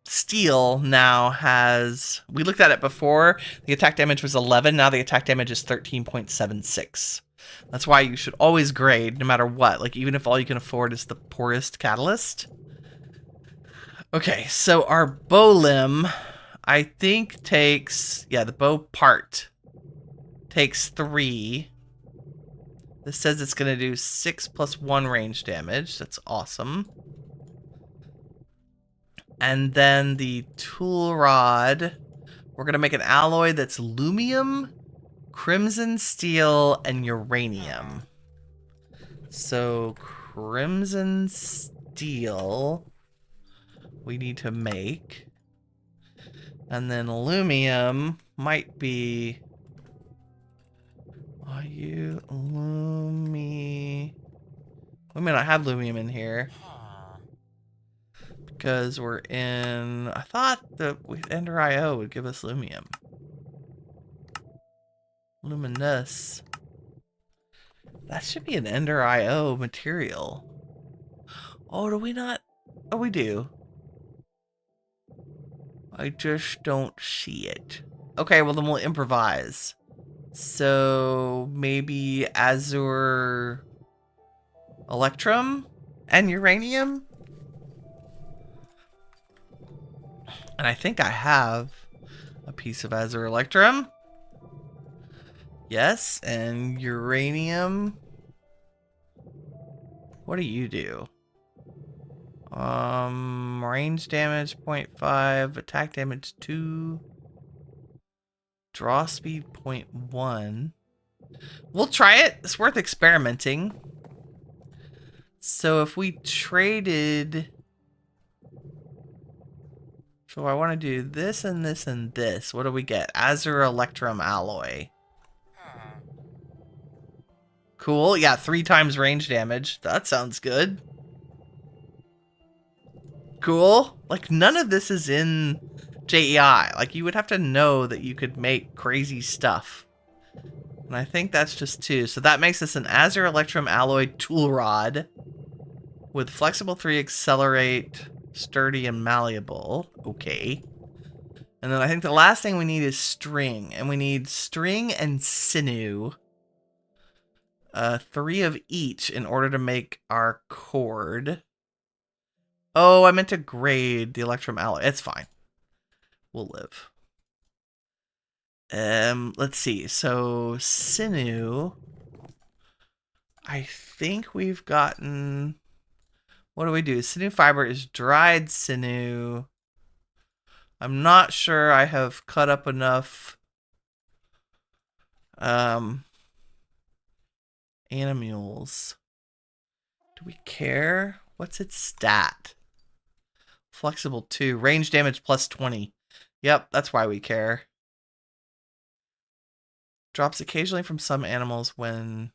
steel now has, we looked at it before, the attack damage was 11, now the attack damage is 13.76. That's why you should always grade no matter what. Like, even if all you can afford is the poorest catalyst. Okay, so our bow limb, I think takes... Yeah, the bow part takes 3. This says it's going to do 6 plus 1 range damage. That's awesome. And then the tool rod, we're going to make an alloy that's lumium, crimson steel, and uranium. So crimson steel we need to make. And then lumium might be... Are you lumi? We may not have lumium in here. Because we're in... I thought the Ender IO would give us lumium. Luminous. That should be an Ender IO material. Oh, do we not? Oh, we do. I just don't see it. Okay, well then we'll improvise. So maybe Azure Electrum and Uranium? And I think I have a piece of Azure Electrum. Yes, and Uranium. What do you do? Range damage 0.5, attack damage 2, draw speed 0.1. We'll try it. It's worth experimenting. So if we traded... So I want to do this and this and this. What do we get? Azure Electrum Alloy. Cool. Yeah, 3 times range damage. That sounds good. Cool. Like, none of this is in JEI. Like, you would have to know that you could make crazy stuff. And I think that's just 2. So that makes us an Azure Electrum Alloy Tool Rod with Flexible 3, Accelerate, Sturdy, and Malleable. Okay. And then I think the last thing we need is string. And we need string and sinew. 3 of each in order to make our cord. Oh, I meant to grade the Electrum Alloy. It's fine. We'll live. Let's see. So, sinew. I think we've gotten... What do we do? Sinew fiber is dried sinew. I'm not sure I have cut up enough animals. Do we care? What's its stat? Flexible 2. Range damage plus 20. Yep, that's why we care. Drops occasionally from some animals when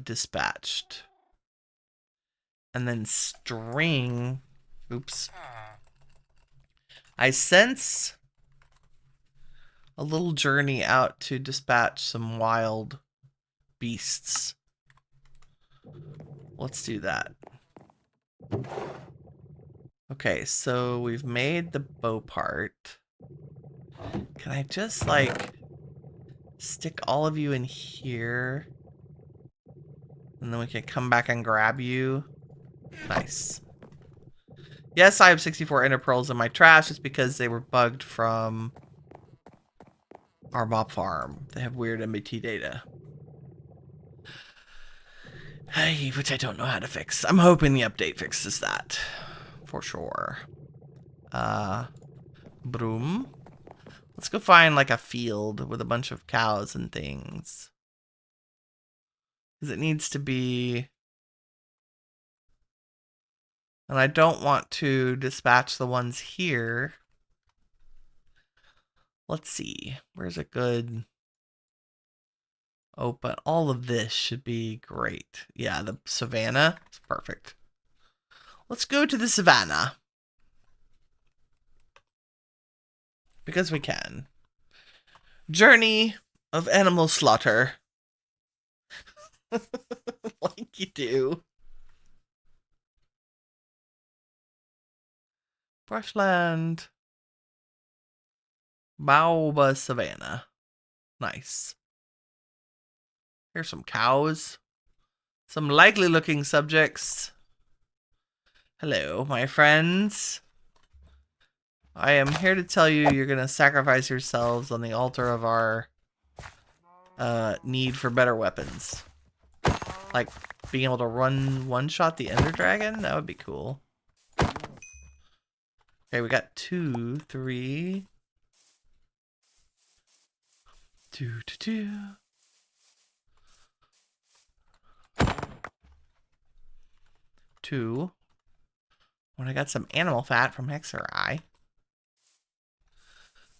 dispatched. And then string. Oops. I sense a little journey out to dispatch some wild beasts. Let's do that. Okay, so we've made the bow part. Can I just, like, stick all of you in here? And then we can come back and grab you. Nice. Yes, I have 64 ender pearls in my trash. It's because they were bugged from our mob farm. They have weird MBT data. Which I don't know how to fix. I'm hoping the update fixes that. For sure. Broom. Let's go find like a field with a bunch of cows and things. Because it needs to be... And I don't want to dispatch the ones here. Let's see. Where's a good... Open. All of this should be great. Yeah, the savannah is perfect. Let's go to the savannah. Because we can. Journey of animal slaughter. Like you do. Brushland. Baoba savannah. Nice. Here's some cows. Some likely looking subjects. Hello, my friends. I am here to tell you you're going to sacrifice yourselves on the altar of our need for better weapons. Like being able to one-shot the Ender Dragon? That would be cool. Okay, we got 2, 3. 2. When I got some animal fat from Hexerai.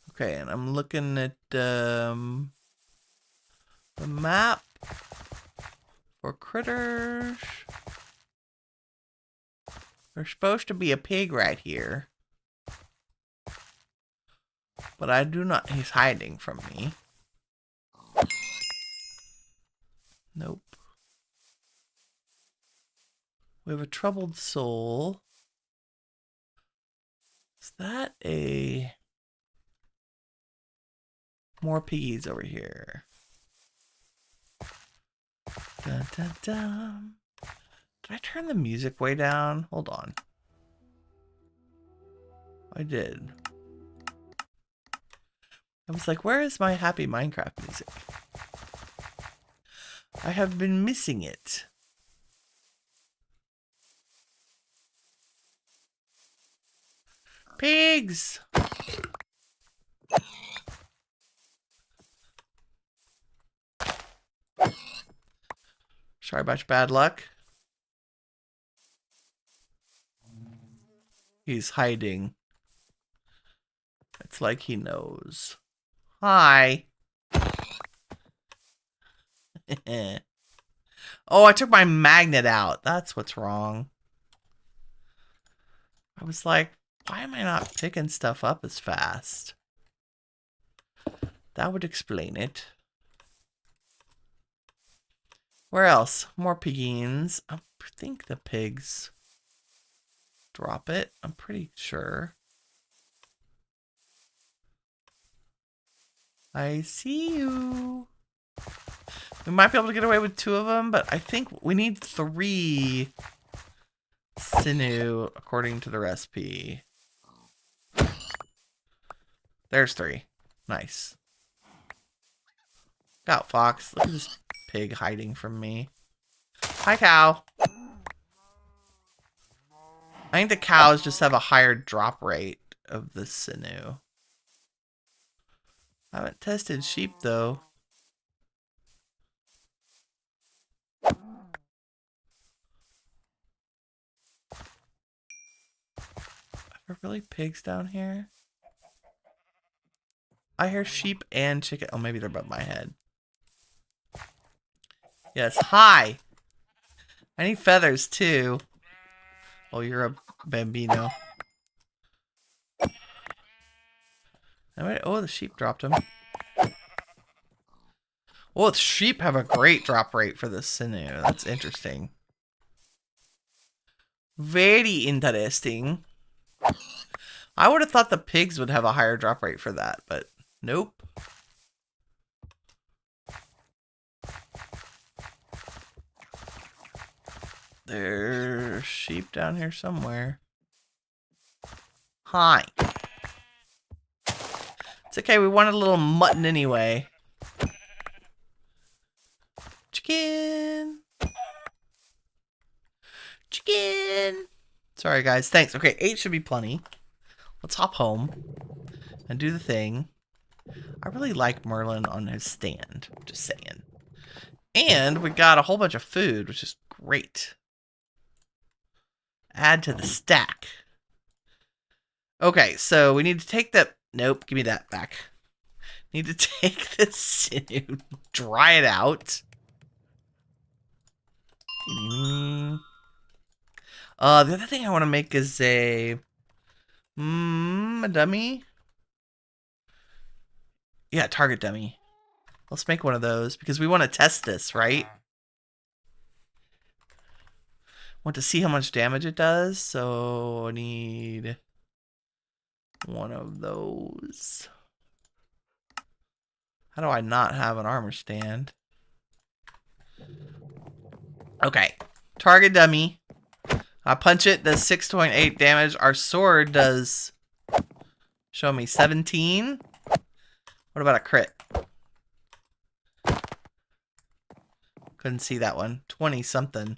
Okay, and I'm looking at the map for critters. There's supposed to be a pig right here. But I do not... He's hiding from me. Nope. We have a troubled soul. Is that a... More piggies over here. Dun, dun, dun. Did I turn the music way down? Hold on. I did. I was like, where is my happy Minecraft music? I have been missing it. Pigs! Sorry about your bad luck. He's hiding. It's like he knows. Hi. Oh, I took my magnet out. That's what's wrong. I was like, why am I not picking stuff up as fast? That would explain it. Where else? More piggins. I think the pigs drop it. I'm pretty sure. I see you. We might be able to get away with 2 of them, but I think we need 3 sinew according to the recipe. There's 3. Nice. Out, fox. Look at this pig hiding from me. Hi, cow. I think the cows just have a higher drop rate of the sinew. I haven't tested sheep, though. Are there really pigs down here? I hear sheep and chicken. Oh, maybe they're above my head. Yes, hi! I need feathers, too. Oh, you're a bambino. Oh, the sheep dropped them. Oh, the sheep have a great drop rate for the sinew. That's interesting. Very interesting. I would have thought the pigs would have a higher drop rate for that, but nope. There's sheep down here somewhere. Hi. It's okay, we wanted a little mutton anyway. Chicken. Chicken. Sorry, guys. Thanks. Okay, 8 should be plenty. Let's hop home and do the thing. I really like Merlin on his stand. Just saying. And we got a whole bunch of food, which is great. Add to the stack. Okay, so we need to take that. Nope, give me that back. Need to take this sinew, dry it out. The other thing I want to make is a dummy. Yeah, target dummy. Let's make one of those because we want to test this, right? Want to see how much damage it does, so I need one of those. How do I not have an armor stand? Okay. Target dummy. I punch it, does 6.8 damage. Our sword does, show me, 17. What about a crit? Couldn't see that one. 20 something.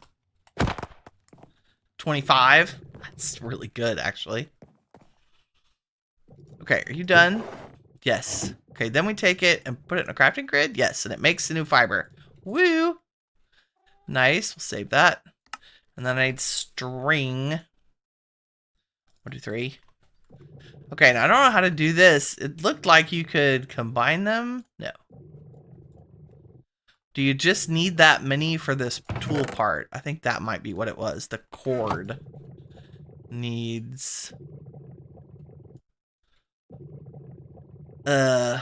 25. That's really good, actually. Okay, are you done? Yes. Okay, then we take it and put it in a crafting grid. Yes, and it makes a new fiber. Woo! Nice. We'll save that. And then I need string. 1, 2, 3. Okay, now I don't know how to do this. It looked like you could combine them. No. Do you just need that many for this tool part? I think that might be what it was. The cord needs 3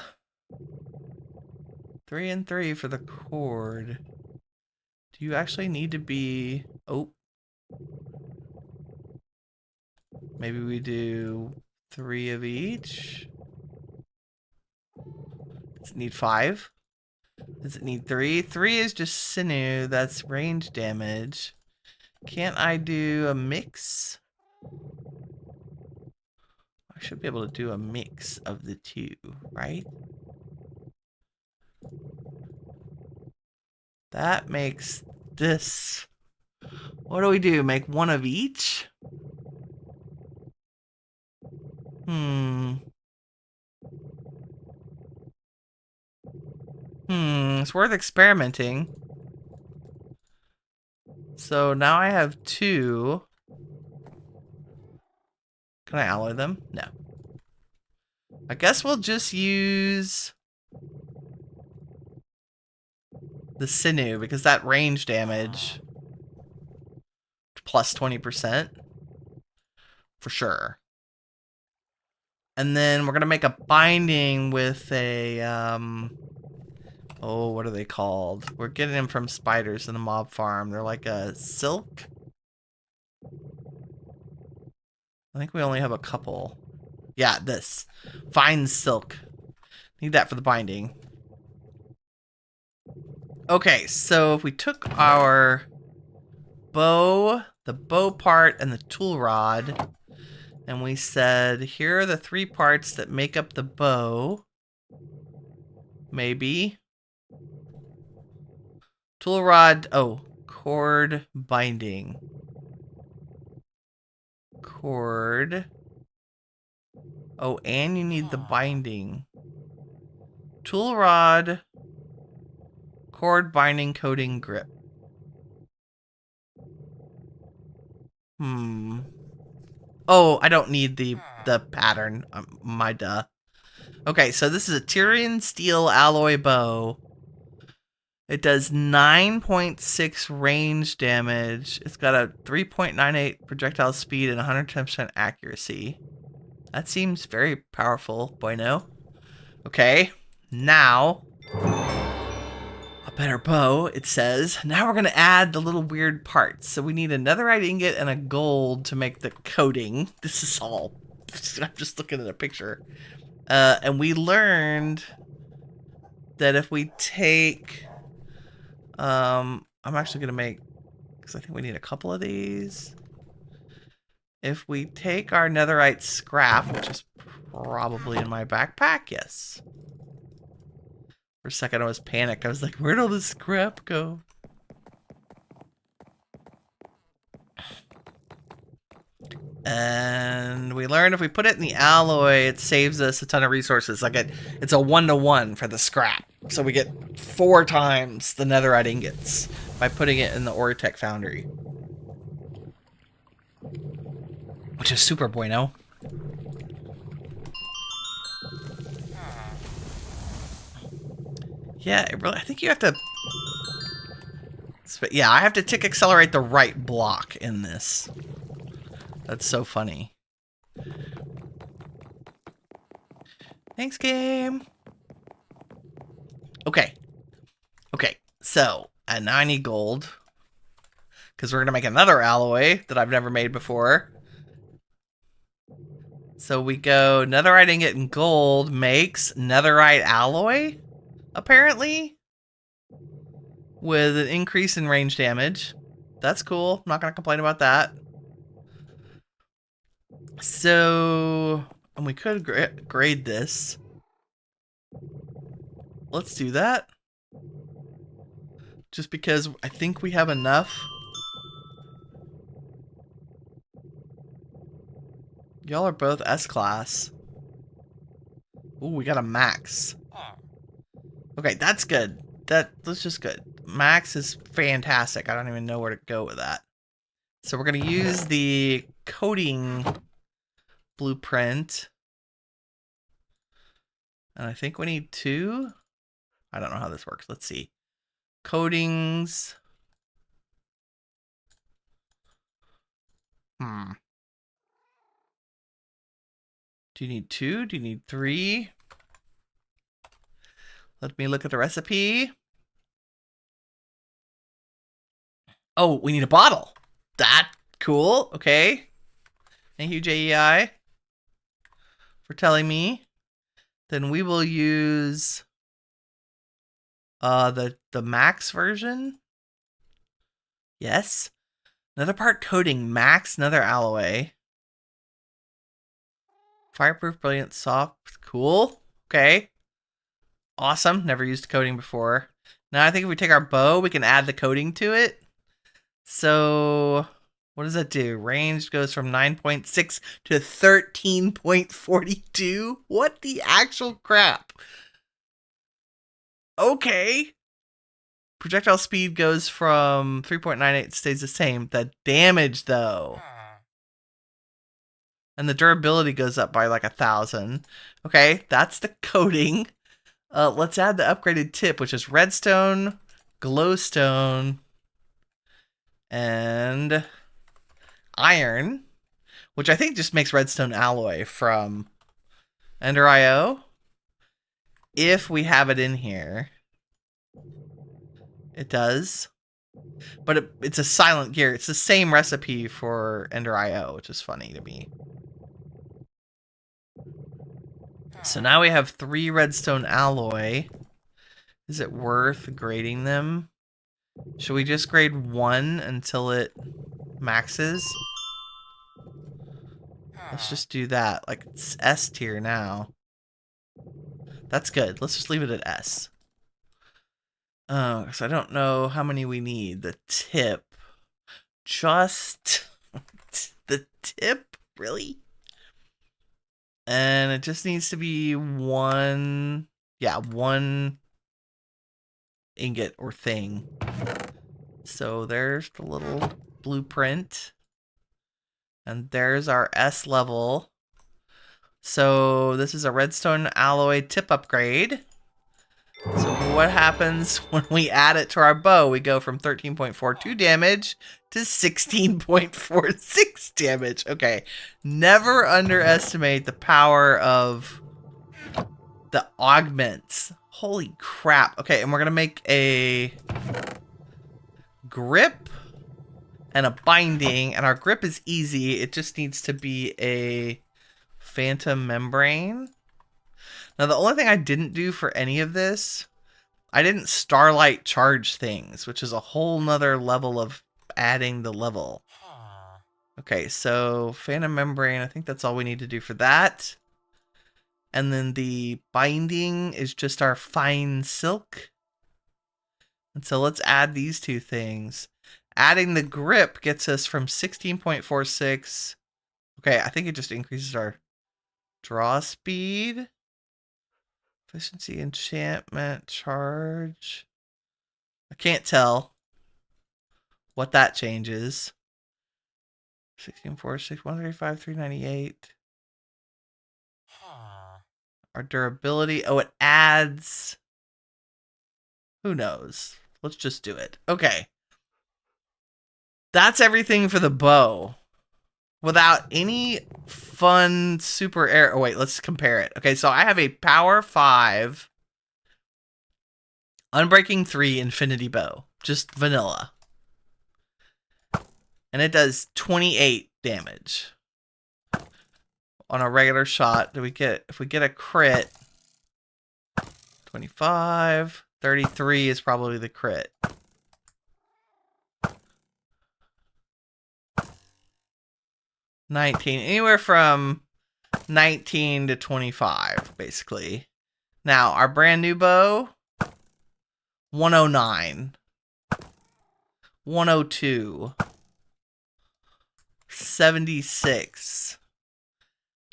and 3 for the cord. Do you actually need to be... Oh. Maybe we do 3 of each. Does it need 5? Does it need 3? 3 is just sinew. That's range damage. Can't I do a mix? I should be able to do a mix of the two, right? That makes this. What do we do? Make 1 of each? It's worth experimenting. So now I have 2. Can I alloy them? No. I guess we'll just use the sinew because that range damage plus 20% for sure. And then we're gonna make a binding with a oh, what are they called? We're getting them from spiders in the mob farm. They're like a silk. I think we only have a couple. Yeah, this fine silk. Need that for the binding. Okay, so if we took our bow, the bow part, and the tool rod, and we said, here are the 3 parts that make up the bow. Maybe. Tool rod, oh, cord binding. Cord. Oh, and you need the binding. Tool rod, cord binding, coating, grip. Oh, I don't need the pattern. My duh. Okay, so this is a Tyrian steel alloy bow. It does 9.6 range damage. It's got a 3.98 projectile speed and 110% accuracy. That seems very powerful, bueno. Okay, now a better bow, it says. Now we're gonna add the little weird parts. So we need a netherite ingot and a gold to make the coating. This is all, I'm just looking at a picture. And we learned that if we take, I'm actually gonna make, because I think we need a couple of these. If we take our netherite scrap, which is probably in my backpack, yes. For a second I was panicked. I was like, where'd all this scrap go? And we learned if we put it in the alloy, it saves us a ton of resources. Like it's a 1-to-1 for the scrap. So we get 4 times the netherite ingots by putting it in the Oretech foundry. Which is super bueno. Yeah, it really, I think you have to... Yeah, I have to tick accelerate the right block in this. That's so funny. Thanks, game. Okay. Okay, so, and now I need gold. Because we're going to make another alloy that I've never made before. So we go netherite ingot and gold makes netherite alloy, apparently. with an increase in range damage. That's cool. I'm not going to complain about that. So, and we could grade this. Let's do that. Just because I think we have enough. Y'all are both S-class. Ooh, we got a max. Okay, that's good. That's just good. Max is fantastic. I don't even know where to go with that. So we're going to use the coding blueprint. And I think we need 2. I don't know how this works. Let's see. Codings. Do you need 2? Do you need 3? Let me look at the recipe. Oh, we need a bottle. That cool. Okay. Thank you, JEI, for telling me. Then we will use the max version. Yes. Another part coding max, another alloy. Fireproof, brilliant, soft, cool. Okay. Awesome. Never used coding before. Now I think if we take our bow, we can add the coding to it. So what does that do? Range goes from 9.6 to 13.42. What the actual crap? Okay. Projectile speed goes from 3.98, stays the same. The damage, though. And the durability goes up by like 1,000. Okay, that's the coding. Let's add the upgraded tip, which is redstone, glowstone, and iron, which I think just makes redstone alloy from Ender IO. If we have it in here. It does. But it's a silent gear. It's the same recipe for Ender IO, which is funny to me. So now we have 3 redstone alloy. Is it worth grading them? Should we just grade 1 until it maxes? Let's just do that. Like, it's S tier now. That's good. Let's just leave it at S. Oh, because I don't know how many we need. The tip. Just the tip? Really? And it just needs to be 1. Yeah, 1 ingot or thing. So there's the little blueprint. And there's our S level. So this is a redstone alloy tip upgrade. So what happens when we add it to our bow? We go from 13.42 damage to 16.46 damage. Okay. Never underestimate the power of the augments. Holy crap. Okay, and we're going to make a grip and a binding. And our grip is easy. It just needs to be a phantom membrane. Now, the only thing I didn't do for any of this, I didn't starlight charge things, which is a whole nother level of adding the level. Okay, so phantom membrane, I think that's all we need to do for that. And then the binding is just our fine silk. And so let's add these 2 things. Adding the grip gets us from 16.46. Okay, I think it just increases our draw speed. Efficiency, enchantment, charge. I can't tell what that changes. 1646, 135, 398. Our durability. Oh, it adds. Who knows? Let's just do it. Okay. That's everything for the bow. Without any fun super air. Oh, wait, let's compare it. Okay, so I have a power 5, unbreaking 3 infinity bow. Just vanilla. And it does 28 damage. On a regular shot, do we get, if we get a crit, 25, 33 is probably the crit. 19. Anywhere from 19 to 25, basically. Now, our brand new bow, 109. 102. 76.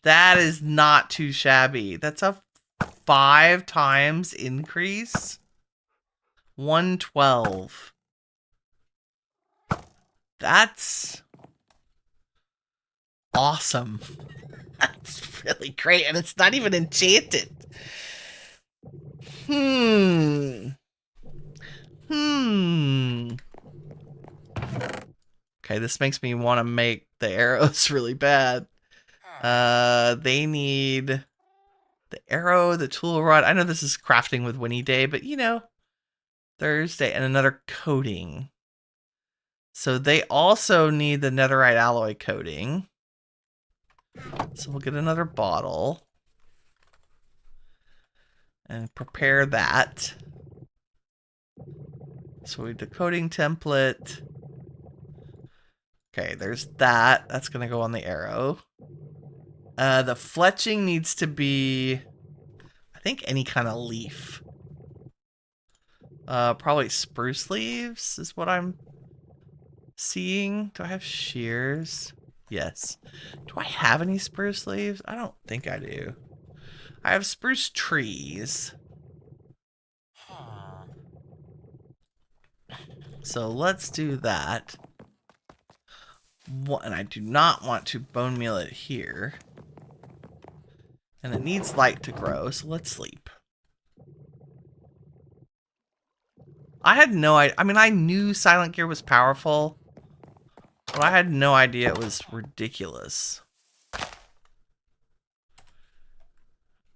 That is not too shabby. That's a 5 times increase. 112. That's awesome. That's really great. And it's not even enchanted. Okay, this makes me want to make the arrows really bad. They need the arrow, the tool rod. I know this is crafting with Winnie Day, but you know, Thursday, and another coating. So they also need the netherite alloy coating. So we'll get another bottle and prepare that. So we need the coating template. Okay, there's that. That's going to go on the arrow. The fletching needs to be, I think, any kind of leaf. Probably spruce leaves is what I'm seeing. Do I have shears? Yes. Do I have any spruce leaves? I don't think I do. I have spruce trees. So let's do that. And I do not want to bone meal it here. And it needs light to grow, so let's sleep. I had no idea. I mean, I knew Silent Gear was powerful, but I had no idea it was ridiculous.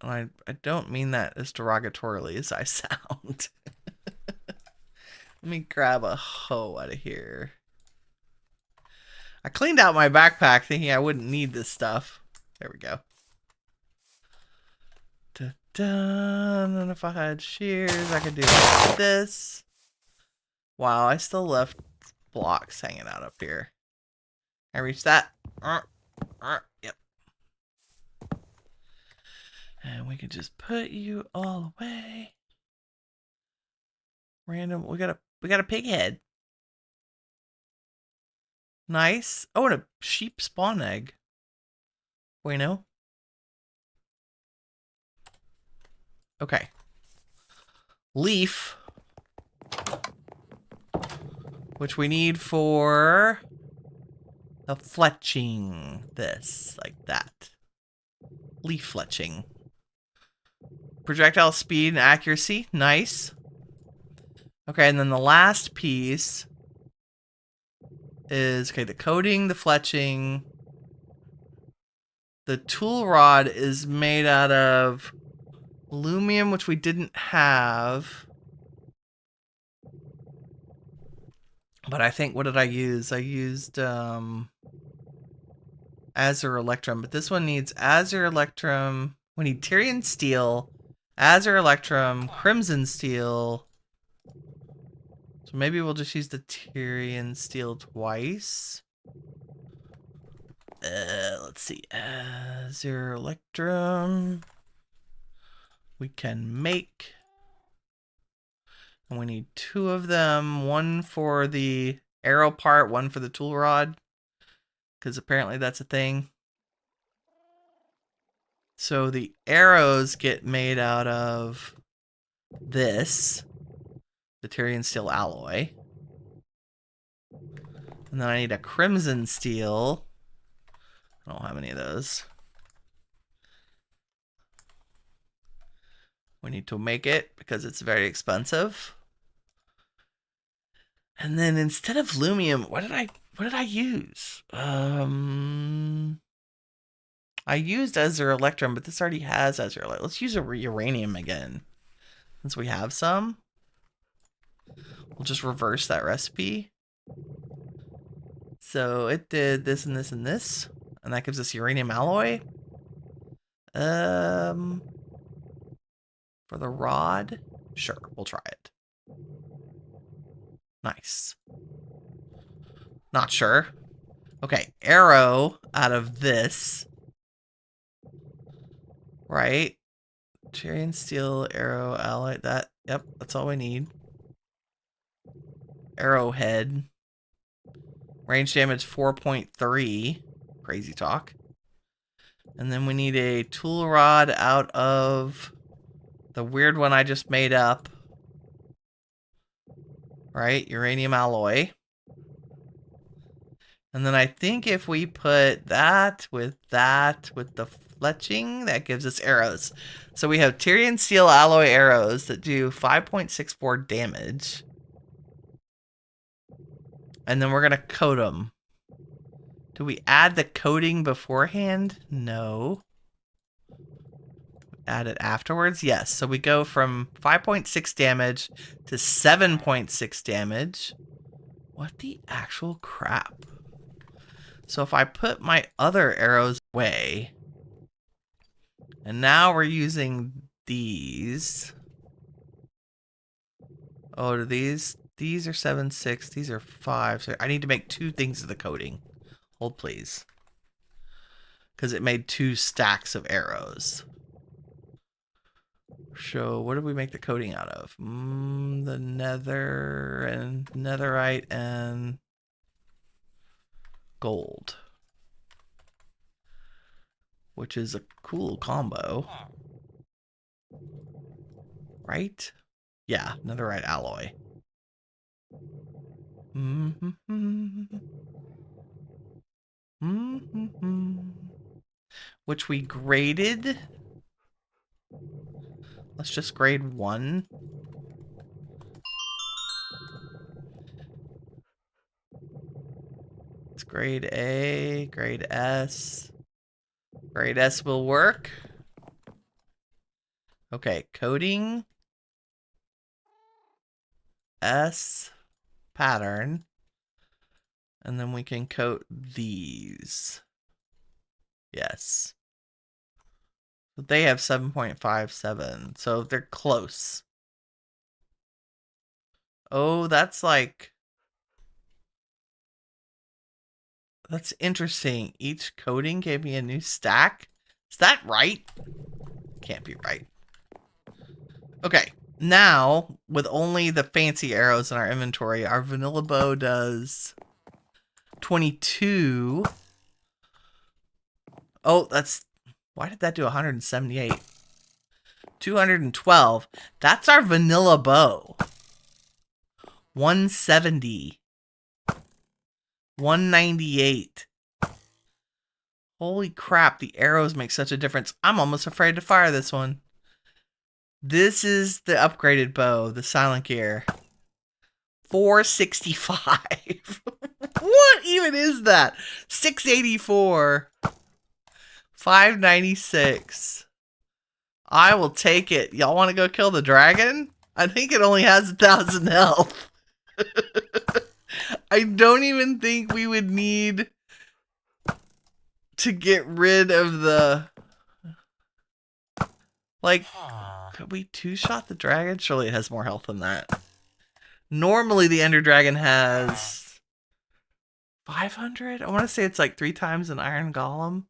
And I don't mean that as derogatorily as I sound. Let me grab a hoe out of here. I cleaned out my backpack thinking I wouldn't need this stuff. There we go. Da-da. And if I had shears, I could do like this. Wow, I still left blocks hanging out up here. I reached that. Yep. And we can just put you all away. Random. We got a pig head. Nice. Oh, and a sheep spawn egg. Bueno. Okay. Leaf. Which we need for the fletching. This, like that. Leaf fletching. Projectile speed and accuracy. Nice. Okay, and then the last piece is, okay, the coating, the fletching. The tool rod is made out of aluminum, which we didn't have. But I think, what did I use? I used Azure Electrum, but this one needs Azure Electrum. We need Tyrian Steel, Azure Electrum, Crimson Steel. So maybe we'll just use the Tyrian Steel twice. Let's see. Azure Electrum. We can make. And we need 2 of them. 1 for the arrow part, 1 for the tool rod. Because apparently that's a thing. So the arrows get made out of this. The Tyrian Steel alloy. And then I need a Crimson Steel. I don't have any of those. We need to make it because it's very expensive. And then instead of Lumium, what did I use? I used Azure Electrum, but this already has Azure Electrum. Let's use a uranium again. Since we have some. We'll just reverse that recipe. So it did this and this and this. And that gives us uranium alloy. For the rod, sure, we'll try it. Nice. Not sure. Okay, arrow out of this. Right? Cherry and steel, arrow, alloy, that. Yep, that's all we need. Arrowhead. Range damage 4.3. Crazy talk. And then we need a tool rod out of the weird one I just made up. Right? Uranium alloy. And then I think if we put that with the fletching, that gives us arrows. So we have Tyrian steel alloy arrows that do 5.64 damage. And then we're going to coat them. Do we add the coating beforehand? No. Add it afterwards? Yes. So we go from 5.6 damage to 7.6 damage. What the actual crap? So if I put my other arrows away, and now we're using these. Oh, do these are 7.6, these are 5. So I need to make 2 things of the coating. Hold please. Because it made 2 stacks of arrows. So what did we make the coating out of? The nether and netherite and gold. Which is a cool combo. Right? Yeah, netherite alloy. Which we graded. Let's just grade 1. It's grade A, grade S. Grade S will work. Okay, coding. S pattern. And then we can coat these. Yes. But they have 7.57, so they're close. Oh, that's like... That's interesting. Each coating gave me a new stack. Is that right? Can't be right. Okay, now, with only the fancy arrows in our inventory, our vanilla bow does 22. Oh, that's... Why did that do 178? 212. That's our vanilla bow. 170. 198. Holy crap, the arrows make such a difference. I'm almost afraid to fire this one. This is the upgraded bow, the Silent Gear. 465. What even is that? 684. 596. I will take it. Y'all want to go kill the dragon? I think it only has 1,000 health. I don't even think we would need to get rid of the... Like, could we 2-shot the dragon? Surely it has more health than that. Normally the Ender Dragon has 500? I want to say it's like 3 times an Iron Golem.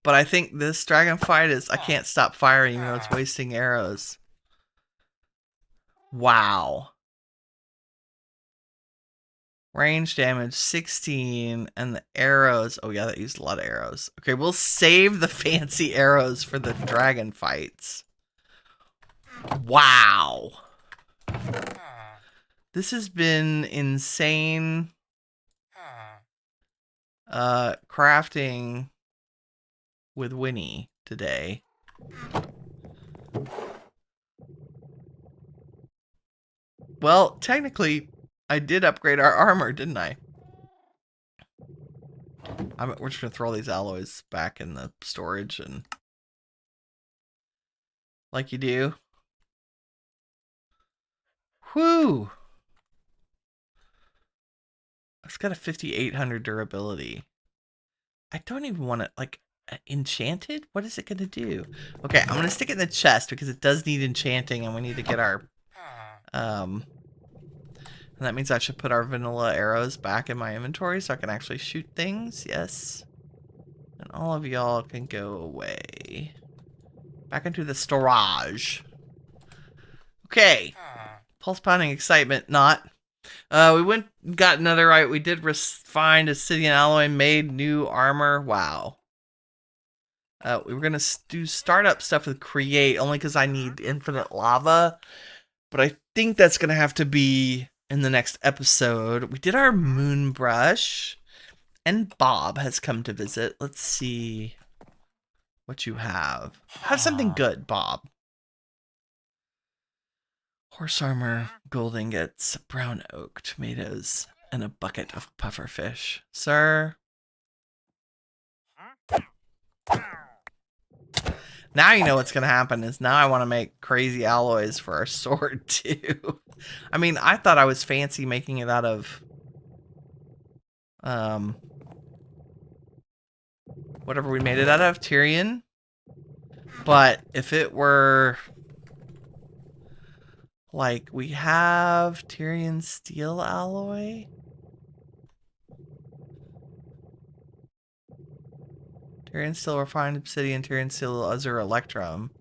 But I think this dragon fight is... I can't stop firing even though it's wasting arrows. Wow. Range damage 16 and the arrows. Oh yeah, that used a lot of arrows. Okay, we'll save the fancy arrows for the dragon fights. Wow. This has been insane. Crafting with Winnie today. Well, technically, I did upgrade our armor, didn't I? We're just going to throw all these alloys back in the storage and... Like you do. Whew! It's got a 5,800 durability. I don't even want to, like, enchanted? What is it going to do? Okay, I'm going to stick it in the chest because it does need enchanting and we need to get our... And And that means I should put our vanilla arrows back in my inventory so I can actually shoot things. Yes. And all of y'all can go away. Back into the storage. Okay. Pulse pounding excitement, not. We went and got another right. We did find obsidian alloy, made new armor. Wow. We were going to do startup stuff with create only because I need infinite lava. But I think that's going to have to be in the next episode. We did our moon brush. And Bob has come to visit. Let's see what you have. Have something good, Bob. Horse armor, gold ingots, brown oak, tomatoes, and a bucket of puffer fish. Sir? Now you know what's going to happen is now I want to make crazy alloys for our sword too. I mean, I thought I was fancy making it out of whatever we made it out of, Tyrian. But if it were like we have Tyrian steel alloy. Tyrian steel refined obsidian, Tyrian steel azure electrum.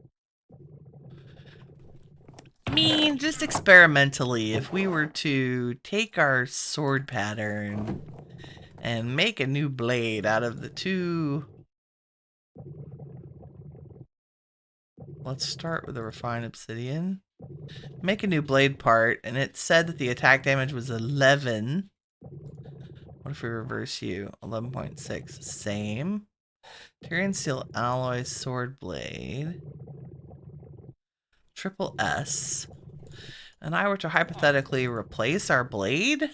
I mean, just experimentally, if we were to take our sword pattern and make a new blade out of the two. Let's start with the refined obsidian. Make a new blade part, and it said that the attack damage was 11. What if we reverse you? 11.6. Same. Tyrian steel alloy sword blade. Triple S. And I were to hypothetically replace our blade.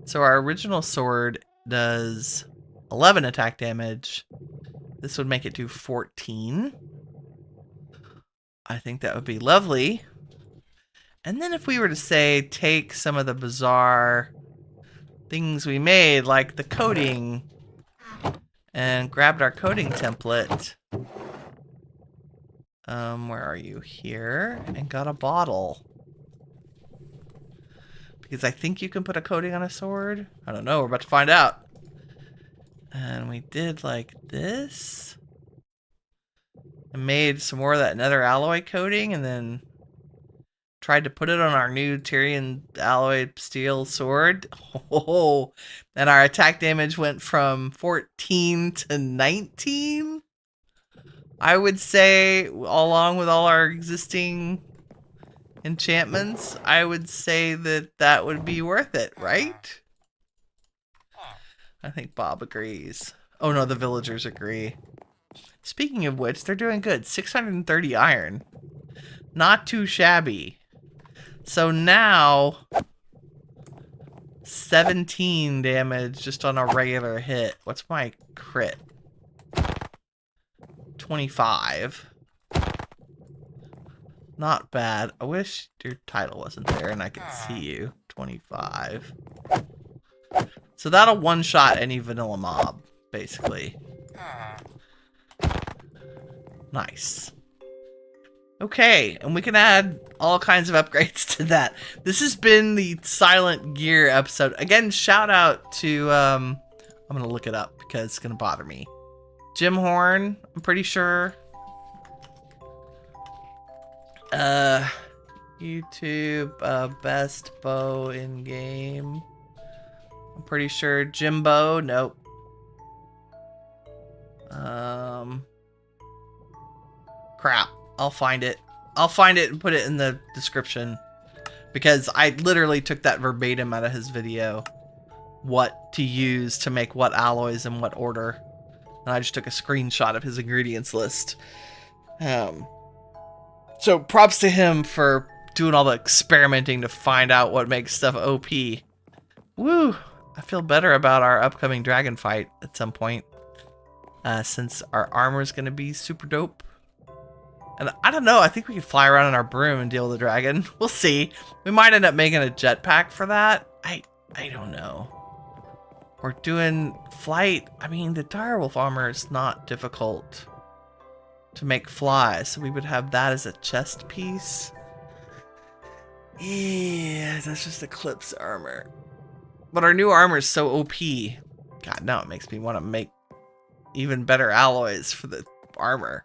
So our original sword does 11 attack damage. This would make it do 14. I think that would be lovely. And then if we were to say take some of the bizarre things we made, like the coating, and grabbed our coating template. Where are you? Here. And got a bottle. Because I think you can put a coating on a sword. I don't know. We're about to find out. And we did like this. And made some more of that nether alloy coating. And then tried to put it on our new Tyrian alloy steel sword. Oh, and our attack damage went from 14 to 19. I would say, along with all our existing enchantments, I would say that that would be worth it, right? I think Bob agrees. Oh no, the villagers agree. Speaking of which, they're doing good. 630 iron. Not too shabby. So now, 17 damage just on a regular hit. What's my crit? 25. Not bad. I wish your title wasn't there and I could see you. 25. So that'll one-shot any vanilla mob, basically. Nice. Okay, and we can add all kinds of upgrades to that. This has been the Silent Gear episode. Again, shout out to, I'm going to look it up because it's going to bother me. Jim Horn, I'm pretty sure. YouTube, best bow in game. I'm pretty sure Jimbo, nope. Crap. I'll find it. I'll find it and put it in the description. Because I literally took that verbatim out of his video. What to use to make what alloys in what order. And I just took a screenshot of his ingredients list. So props to him for doing all the experimenting to find out what makes stuff OP. Woo! I feel better about our upcoming dragon fight at some point. Since our armor is going to be super dope. And I don't know, I think we could fly around in our broom and deal with the dragon. We'll see. We might end up making a jetpack for that. I don't know. We're doing flight. I mean, the direwolf armor is not difficult to make fly, so we would have that as a chest piece. Yeah, that's just Eclipse armor. But our new armor is so OP. God, now it makes me want to make even better alloys for the armor.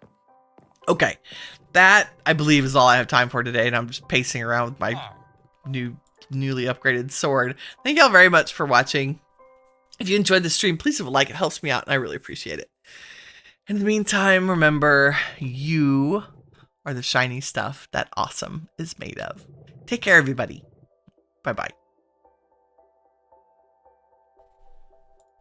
Okay, that, I believe, is all I have time for today, and I'm just pacing around with my newly upgraded sword. Thank y'all very much for watching. If you enjoyed the stream, please leave a like. It helps me out, and I really appreciate it. In the meantime, remember, you are the shiny stuff that awesome is made of. Take care, everybody. Bye-bye.